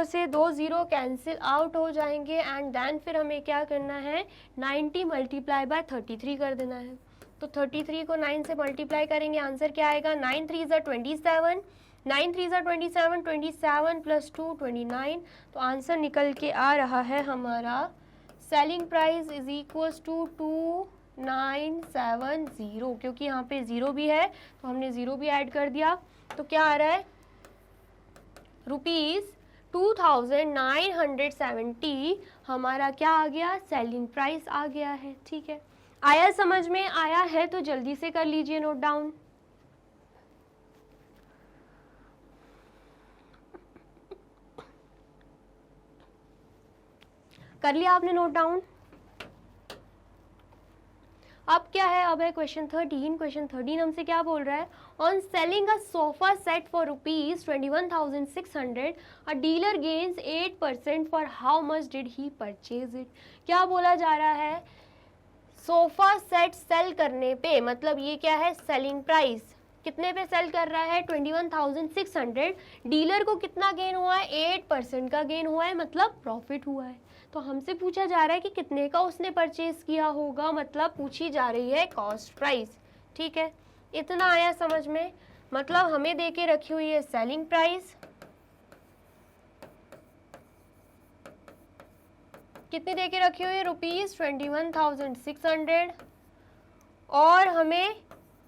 से 2 0 कैंसिल आउट हो जाएंगे। एंड देन फिर हमें क्या करना है? 90 मल्टीप्लाई बाय 33 कर देना है। तो 33 को 9 से मल्टीप्लाई करेंगे, आंसर क्या आएगा? 9 3 ज़ा 27, 9 3 ज़ा 27, 27 प्लस 2 29। तो आंसर निकल के आ रहा है हमारा selling price is equals to 2970, क्योंकि यहाँ पे 0 भी है तो हमने 0 भी ऐड कर दिया। तो क्या आ रहा है? ₹2970 हमारा क्या आ गया? सेलिंग प्राइस आ गया है। ठीक है, आया समझ में? आया है तो जल्दी से कर लीजिए नोट डाउन। कर लिया आपने नोट डाउन? अब क्या है? अब है क्वेश्चन 13। क्वेश्चन 13 हमसे क्या बोल रहा है? On selling a sofa set for ₹21,600 a dealer gains 8% for how much did he purchase it. क्या बोला जा रहा है? सोफा सेट सेल करने पे, मतलब ये क्या है? सेलिंग प्राइस कितने पे सेल कर रहा है? 21,600। डीलर को कितना गेन हुआ है? 8% का गेन हुआ है, मतलब प्रॉफिट हुआ है। तो हमसे पूछा जा रहा है कि कितने का उसने परचेज किया होगा, मतलब पूछी जा रही है कॉस्ट प्राइस। ठीक है, इतना आया समझ में? मतलब हमें दे के रखी हुई है सेलिंग प्राइस, कितनी दे के रखी हुई है ₹21,600, और हमें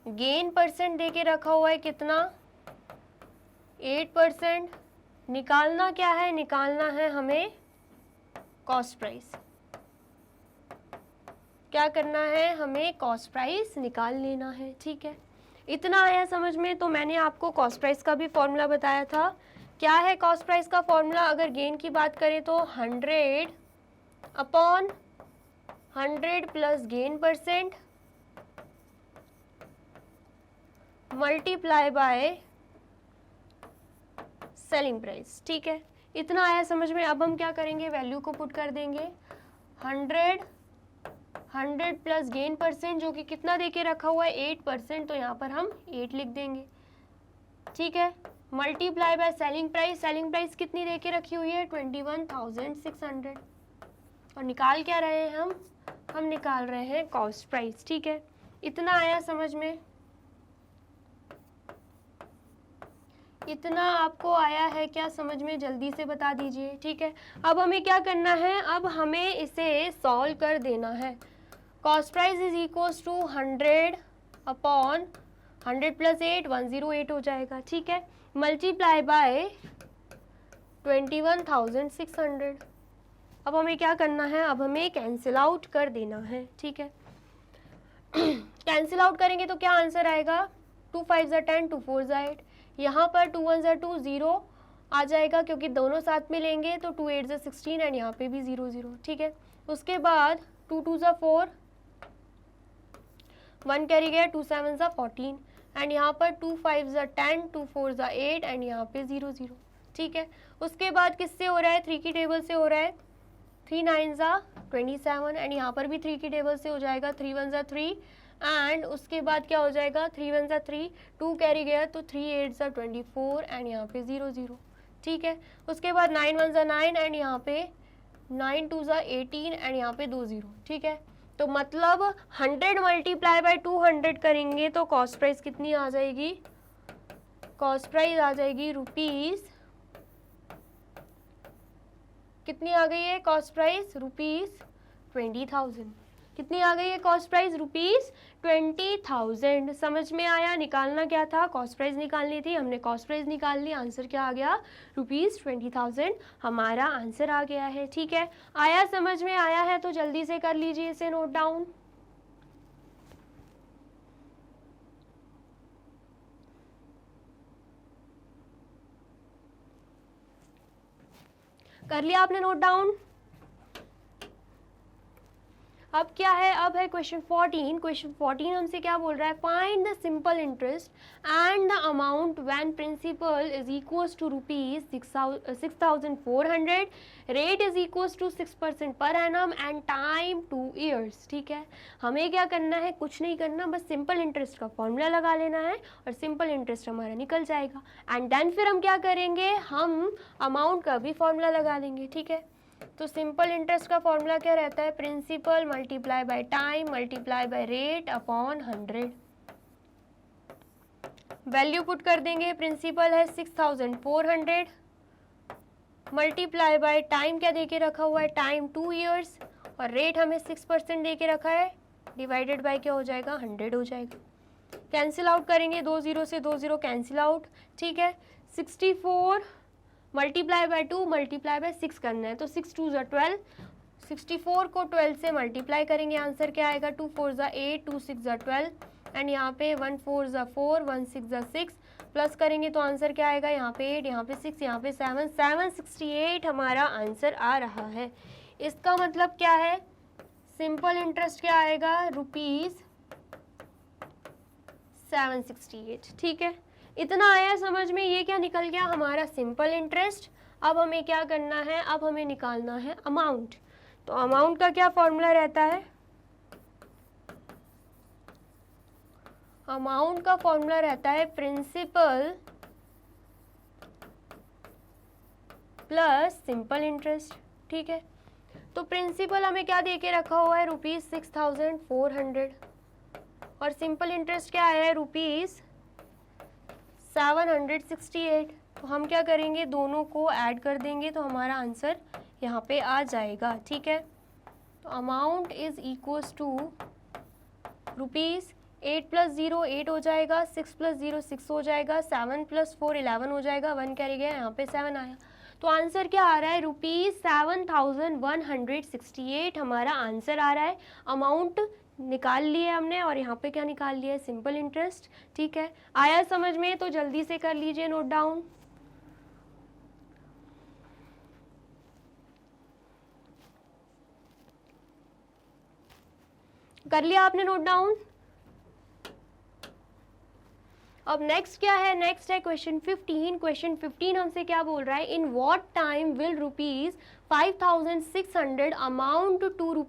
गेन परसेंट दे के रखा हुआ है कितना 8%। निकालना क्या है, निकालना है हमें कॉस्ट प्राइस। क्या करना है, हमें कॉस्ट प्राइस निकाल लेना है। ठीक है, इतना आया समझ में। तो मैंने आपको कॉस्ट प्राइस का भी फॉर्मूला बताया था। क्या है कॉस्ट प्राइस का फॉर्मूला? अगर गेन की बात करें तो 100/100 plus gain percent multiply by selling price. ठीक है, इतना आया समझ में। अब हम क्या करेंगे, वैल्यू को पुट कर देंगे। 100 प्लस गेन परसेंट जो कि कितना देके रखा हुआ है 8%, तो यहाँ पर हम 8 लिख देंगे। ठीक है, multiply by selling price. Selling price कितनी देके रखी हुई है 21,600, और निकाल क्या रहे हैं हम निकाल रहे हैं कॉस्ट प्राइस। ठीक है, इतना आया समझ में, इतना आपको आया है क्या समझ में, जल्दी से बता दीजिए। ठीक है, अब हमें क्या करना है, अब हमें इसे सॉल्व कर देना है। Cost price is equals to 100/100 plus 8, 108 हो जाएगा। ठीक है, मल्टीप्लाई बाय 21,600। अब हमें क्या करना है, अब हमें कैंसिल आउट कर देना है। ठीक है, कैंसिल आउट करेंगे तो क्या आंसर आएगा, 2 5 10, 2 4 8। यहाँ पर 2 1 2 0 आ जाएगा क्योंकि दोनों साथ में लेंगे, तो 2 8 16, एंड यहाँ पे भी 0 0। ठीक है, उसके बाद 2 2 4, 1 कैरी गया, 2 7 14, एंड यहाँ पर 2 5 10, 2 4 8, एंड यहाँ पे 0 0। ठीक है, उसके बाद किससे हो रहा है, 3 की टेबल से हो रहा है। 3 9 27, एंड यहाँ पर भी 3 की टेबल से हो जाएगा। 3 1 3, एंड उसके बाद क्या हो जाएगा, 3 1 3, 2 कैरी गया, तो 3 8 24, एंड यहाँ पे 0 0। ठीक है, उसके बाद 9 1 9, एंड यहाँ पे 9 2 18, एंड यहाँ पे 2 0। ठीक है, तो मतलब 100 मल्टीप्लाई बाय 200 करेंगे तो कॉस्ट प्राइस कितनी आ जाएगी, कॉस्ट प्राइस आ जाएगी रुपीस, कितनी आ गई है कॉस्ट प्राइस, ₹20,000। कितनी आ गई है कॉस्ट प्राइस, ₹20,000। समझ में आया, निकालना क्या था, कॉस्ट प्राइस निकालनी थी, हमने कॉस्ट प्राइस निकाल ली, आंसर क्या आ गया, ₹20,000 हमारा आंसर आ गया है। ठीक है, आया समझ में, आया है तो जल्दी से कर लीजिए इसे नोट डाउन। कर लिया आपने नोट डाउन। अब क्या है, अब है क्वेश्चन 14। क्वेश्चन 14 हमसे क्या बोल रहा है, find the simple interest and the amount when principal is equals to ₹6,400, rate is equals to 6% per annum, and time 2 years। ठीक है, हमें क्या करना है, कुछ नहीं करना, बस सिंपल इंटरेस्ट का फॉर्मूला लगा लेना है और सिंपल इंटरेस्ट हमारा निकल जाएगा। एंड देन फिर हम क्या करेंगे, हम अमाउंट का भी फॉर्मूला लगा देंगे। ठीक है, तो सिंपल इंटरेस्ट का फॉर्मूला क्या रहता है, principal multiply by time multiply by rate upon 100। Value put कर देंगे, प्रिंसिपल है 6,400 मल्टीप्लाई बाय टाइम क्या देके रखा हुआ है, टाइम 2 years, और रेट हमें 6% देके रखा है, डिवाइडेड बाय क्या हो जाएगा, 100 हो जाएगा। कैंसिल आउट करेंगे, 2 0 से 2 0 कैंसिल आउट। ठीक है, 64 मल्टीप्लाई बाय 2 मल्टीप्लाई बाय 6 करना है, तो 6 2 12, 64 को 12 से मल्टीप्लाई करेंगे, आंसर क्या आएगा, 2 4 8, 2 6 12, एंड यहाँ पे 1 4 4, 1 6 6, प्लस करेंगे तो आंसर क्या आएगा, यहाँ पे 8, यहाँ पे 6, यहाँ पे 7, 768 हमारा आंसर आ रहा है। इसका मतलब क्या है, सिंपल इंटरेस्ट क्या आएगा, ₹768। ठीक है, इतना आया समझ में, ये क्या निकल गया हमारा सिंपल इंटरेस्ट। अब हमें क्या करना है, अब हमें निकालना है अमाउंट। तो अमाउंट का क्या फॉर्मूला रहता है, अमाउंट का फॉर्मूला रहता है प्रिंसिपल प्लस सिंपल इंटरेस्ट। ठीक है, तो प्रिंसिपल हमें क्या दे के रखा हुआ है, ₹6,400, और सिंपल इंटरेस्ट क्या आया है, 768। तो हम क्या करेंगे, दोनों को ऐड कर देंगे तो हमारा आंसर यहाँ पे आ जाएगा। ठीक है, तो amount is equals to rupees 8 + 0 8 हो जाएगा, 6 + 0 6 हो जाएगा, 7 + 4 11 हो जाएगा, 1 कैरी गया, यहाँ पे 7 आया। तो आंसर क्या आ रहा है, ₹7,168 हमारा आंसर आ रहा है। अमाउंट निकाल लिए हमने और यहाँ पे क्या निकाल लिया है, सिंपल इंटरेस्ट। ठीक है, आया समझ में? तो जल्दी से कर लीजिए नोट डाउन। कर लिया आपने नोट डाउन? अब नेक्स्ट क्या है, नेक्स्ट है क्वेश्चन 15। क्वेश्चन 15 हमसे क्या बोल रहा है, in what time will ₹5,600 amount to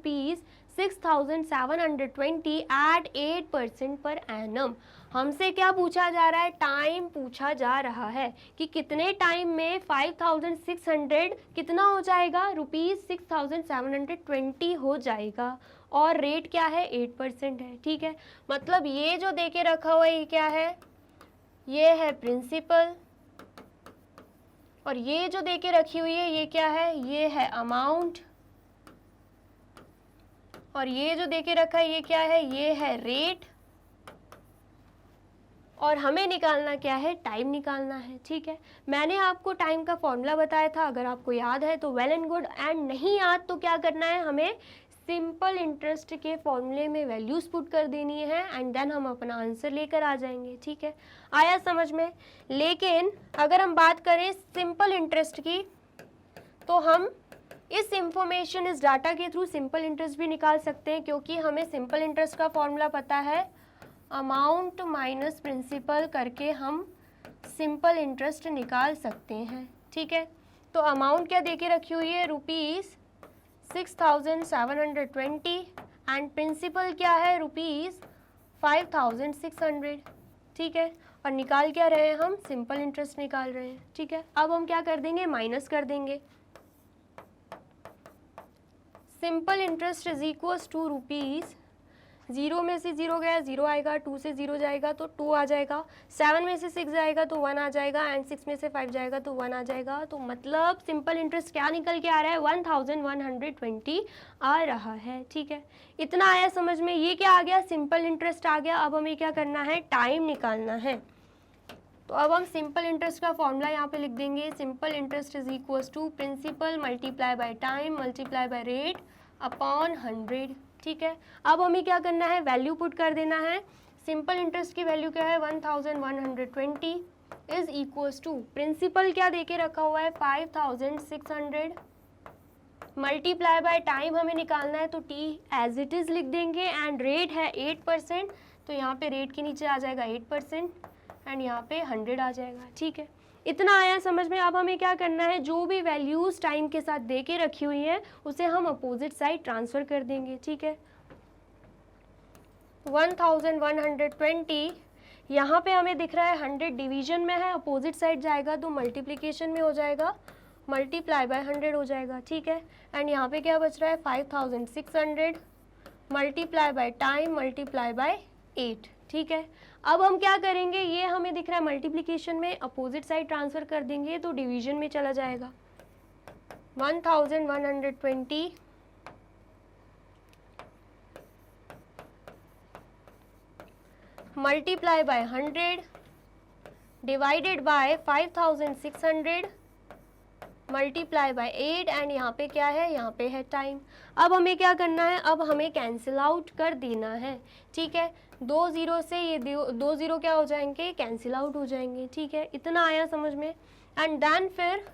₹6,720 at 8% per annum. हमसे क्या पूछा जा रहा है, टाइम पूछा जा रहा है कि कितने टाइम में 5,600 कितना हो जाएगा, ₹6,720 हो जाएगा, और रेट क्या है, 8% है। ठीक है, मतलब ये जो देके रखा हुआ है ये क्या है, ये है प्रिंसिपल, और ये जो देके रखी हुई है ये क्या है, ये है अमाउंट, और ये जो देके रखा है ये क्या है, ये है रेट, और हमें निकालना क्या है, टाइम निकालना है। ठीक है, मैंने आपको टाइम का फॉर्मूला बताया था, अगर आपको याद है तो वेल एंड गुड, एंड नहीं याद तो क्या करना है, हमें सिंपल इंटरेस्ट के फॉर्मूले में वैल्यूज पुट कर देनी है, एंड देन हम अपना आंसर लेकर आ जाएंगे। ठीक है, आया समझ में? लेकिन अगर हम बात करें सिंपल इंटरेस्ट की, तो हम इस इंफॉर्मेशन, इस डाटा के थ्रू सिंपल इंटरेस्ट भी निकाल सकते हैं, क्योंकि हमें सिंपल इंटरेस्ट का फॉर्मूला पता है, अमाउंट माइनस प्रिंसिपल करके हम सिंपल इंटरेस्ट निकाल सकते हैं। ठीक है, तो अमाउंट क्या देके रखी हुई है, ₹6,720, एंड प्रिंसिपल क्या है, ₹5,600। ठीक है, और निकाल क्या रहे हैं हम, सिंपल इंटरेस्ट निकाल रहे हैं। ठीक है, अब हम क्या कर देंगे, माइनस कर देंगे। Simple interest is equals to rupees, 0 में से 0 गया 0 आएगा, 2 से 0 जाएगा तो 2 आ जाएगा, 7 में से 6 जाएगा तो 1 आ जाएगा, एंड 6 में से 5 जाएगा तो 1 आ जाएगा। तो मतलब सिंपल इंटरेस्ट क्या निकल के आ रहा है, 1120 आ रहा है। ठीक है, इतना आया समझ में? ये क्या आ गया, सिंपल इंटरेस्ट आ गया। अब हमें क्या करना है, टाइम निकालना है। तो अब हम सिंपल इंटरेस्ट का फॉर्मूला यहाँ पे लिख देंगे, simple interest is equals to principal multiply by time multiply by rate upon 100। ठीक है, अब हमें क्या करना है, वैल्यू पुट कर देना है। सिंपल इंटरेस्ट की वैल्यू क्या है, 1120 इज इक्वल्स टू, प्रिंसिपल क्या देके रखा हुआ है, 5,600 मल्टीप्लाई बाय टाइम हमें निकालना है, तो टी एज इट इज लिख देंगे, एंड रेट है 8%, तो यहाँ पे रेट के नीचे आ जाएगा 8%, एंड यहाँ पे 100 आ जाएगा। ठीक है, इतना आया समझ में? अब हमें क्या करना है, जो भी वैल्यूज टाइम के साथ दे के रखी हुई है उसे हम अपोजिट साइड ट्रांसफर कर देंगे। ठीक है, 1120 यहाँ पे हमें दिख रहा है 100 डिवीजन में है, अपोजिट साइड जाएगा तो मल्टीप्लिकेशन में हो जाएगा, मल्टीप्लाई बाय 100 हो जाएगा। ठीक है, एंड यहाँ पे क्या बच रहा है, 5,600 multiply by time multiply bye 8। ठीक है, अब हम क्या करेंगे, ये हमें दिख रहा है मल्टीप्लिकेशन में, अपोजिट साइड ट्रांसफर कर देंगे तो डिवीजन में चला जाएगा। 1120 multiply by 100 divided by 5,600 multiply by 8, and यहाँ पे क्या है, यहाँ पे है टाइम। अब हमें क्या करना है, अब हमें कैंसिल आउट कर देना है। ठीक है, 2 0 से ये 2 0 क्या हो जाएंगे, कैंसिल आउट हो जाएंगे। ठीक है, इतना आया समझ में? एंड देन फिर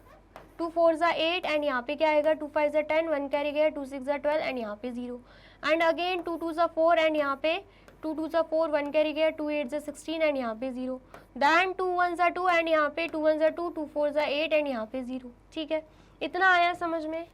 2 4 ज़ा 8, एंड यहाँ पे क्या आएगा, 2 5 ज़ा 10, 1 कैरी गया, 2 6 ज़ा 12, एंड यहाँ पे 0, एंड अगेन 2 2 ज़ा 4, एंड यहाँ पे 2 2 ज़ा 4, 1 कैरी गया, 2 8 ज़ा 16, एंड यहाँ पे 0, दैन 2 1 ज़ा 2, एंड यहाँ पे 2 1 ज़ा 2, 2 4 ज़ा 8, एंड यहाँ पे 0। ठीक है, इतना आया समझ में?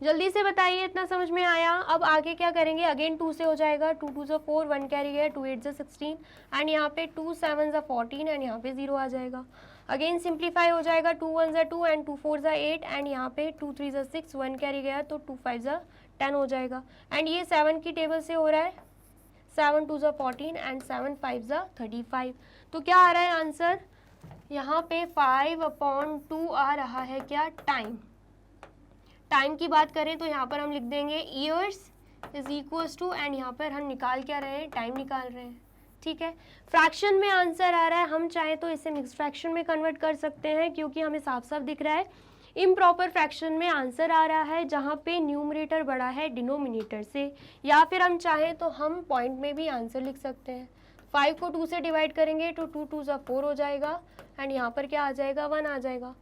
जल्दी से बताइए, इतना समझ में आया? अब आगे क्या करेंगे, अगेन 2 से हो जाएगा, 2 2 ज़ा 4, 1 कैरी गया, 2 8 ज़ा 16, एंड यहाँ पे 2 7 ज़ा 14, एंड यहाँ पे 0 आ जाएगा। अगेन सिंप्लीफाई हो जाएगा, 2 1 ज़ा 2, एंड 2 4 ज़ा 8, एंड यहाँ पे 2 3 ज़ा 6, 1 कैरी गया तो 2 5 ज़ा 10 हो जाएगा, एंड ये 7 की टेबल से हो रहा है, 7 2 ज़ा 14, एंड 7 5 ज़ा 35। तो क्या आ रहा है आंसर, यहाँ पे 5/2 आ रहा है क्या, टाइम। टाइम की बात करें तो यहाँ पर हम लिख देंगे years is equals to, and यहाँ पर हम निकाल क्या रहे हैं, टाइम निकाल रहे हैं। ठीक है, फ्रैक्शन में आंसर आ रहा है, हम चाहे तो इसे मिक्स फ्रैक्शन में कन्वर्ट कर सकते हैं क्योंकि हमें साफ साफ दिख रहा है। इम्प्रॉपर फ्रैक्शन में आंसर आ रहा है जहाँ पे न्यूमरेटर बड़ा है डिनोमिनेटर से, या फिर हम चाहें तो हम पॉइंट में भी आंसर लिख सकते हैं। 5 को 2 से डिवाइड करेंगे तो 2 2 4 हो जाएगा, एंड यहाँ पर क्या आ जाएगा, 1 आ जाएगा।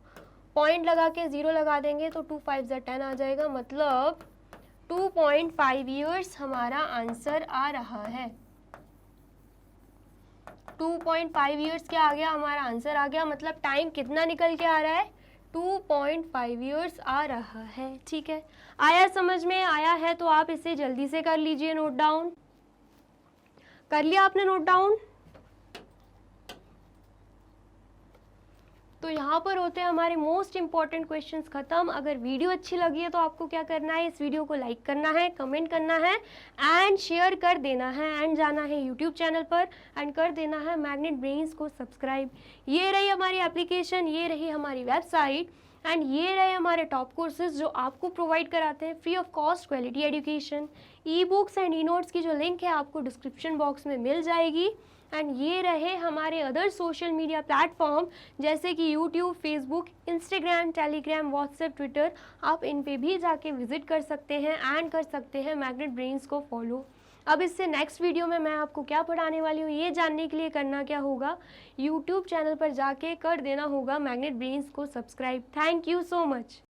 पॉइंट लगा के 0 लगा देंगे तो 2 5 10 आ जाएगा, मतलब 2.5 ईयर्स हमारा आंसर आ रहा है। 2.5 ईयर्स क्या आ गया, हमारा आंसर आ गया, मतलब टाइम कितना निकल के आ रहा है, 2.5 ईयर्स आ रहा है। ठीक है, आया समझ में, आया है तो आप इसे जल्दी से कर लीजिए नोट डाउन। कर लिया आपने नोट डाउन? तो यहाँ पर होते हैं हमारे मोस्ट इंपॉर्टेंट क्वेश्चंस खत्म। अगर वीडियो अच्छी लगी है तो आपको क्या करना है, इस वीडियो को लाइक करना है, कमेंट करना है एंड शेयर कर देना है, एंड जाना है यूट्यूब चैनल पर एंड कर देना है मैग्नेट ब्रेन्स को सब्सक्राइब। ये रही हमारी एप्लीकेशन, ये रही हमारी वेबसाइट, एंड ये रहे हमारे टॉप कोर्सेज जो आपको प्रोवाइड कराते हैं free of cost quality education. E books and e notes की जो लिंक है आपको डिस्क्रिप्शन बॉक्स में मिल जाएगी। एंड ये रहे हमारे अदर सोशल मीडिया प्लेटफॉर्म जैसे कि YouTube, Facebook, Instagram, Telegram, WhatsApp, Twitter, आप इन पे भी जाके विजिट कर सकते हैं एंड कर सकते हैं मैग्नेट ब्रेन्स को फॉलो। अब इससे नेक्स्ट वीडियो में मैं आपको क्या पढ़ाने वाली हूँ ये जानने के लिए करना क्या होगा, यूट्यूब चैनल पर जाके कर देना होगा मैग्नेट ब्रेन्स को subscribe. Thank you so much.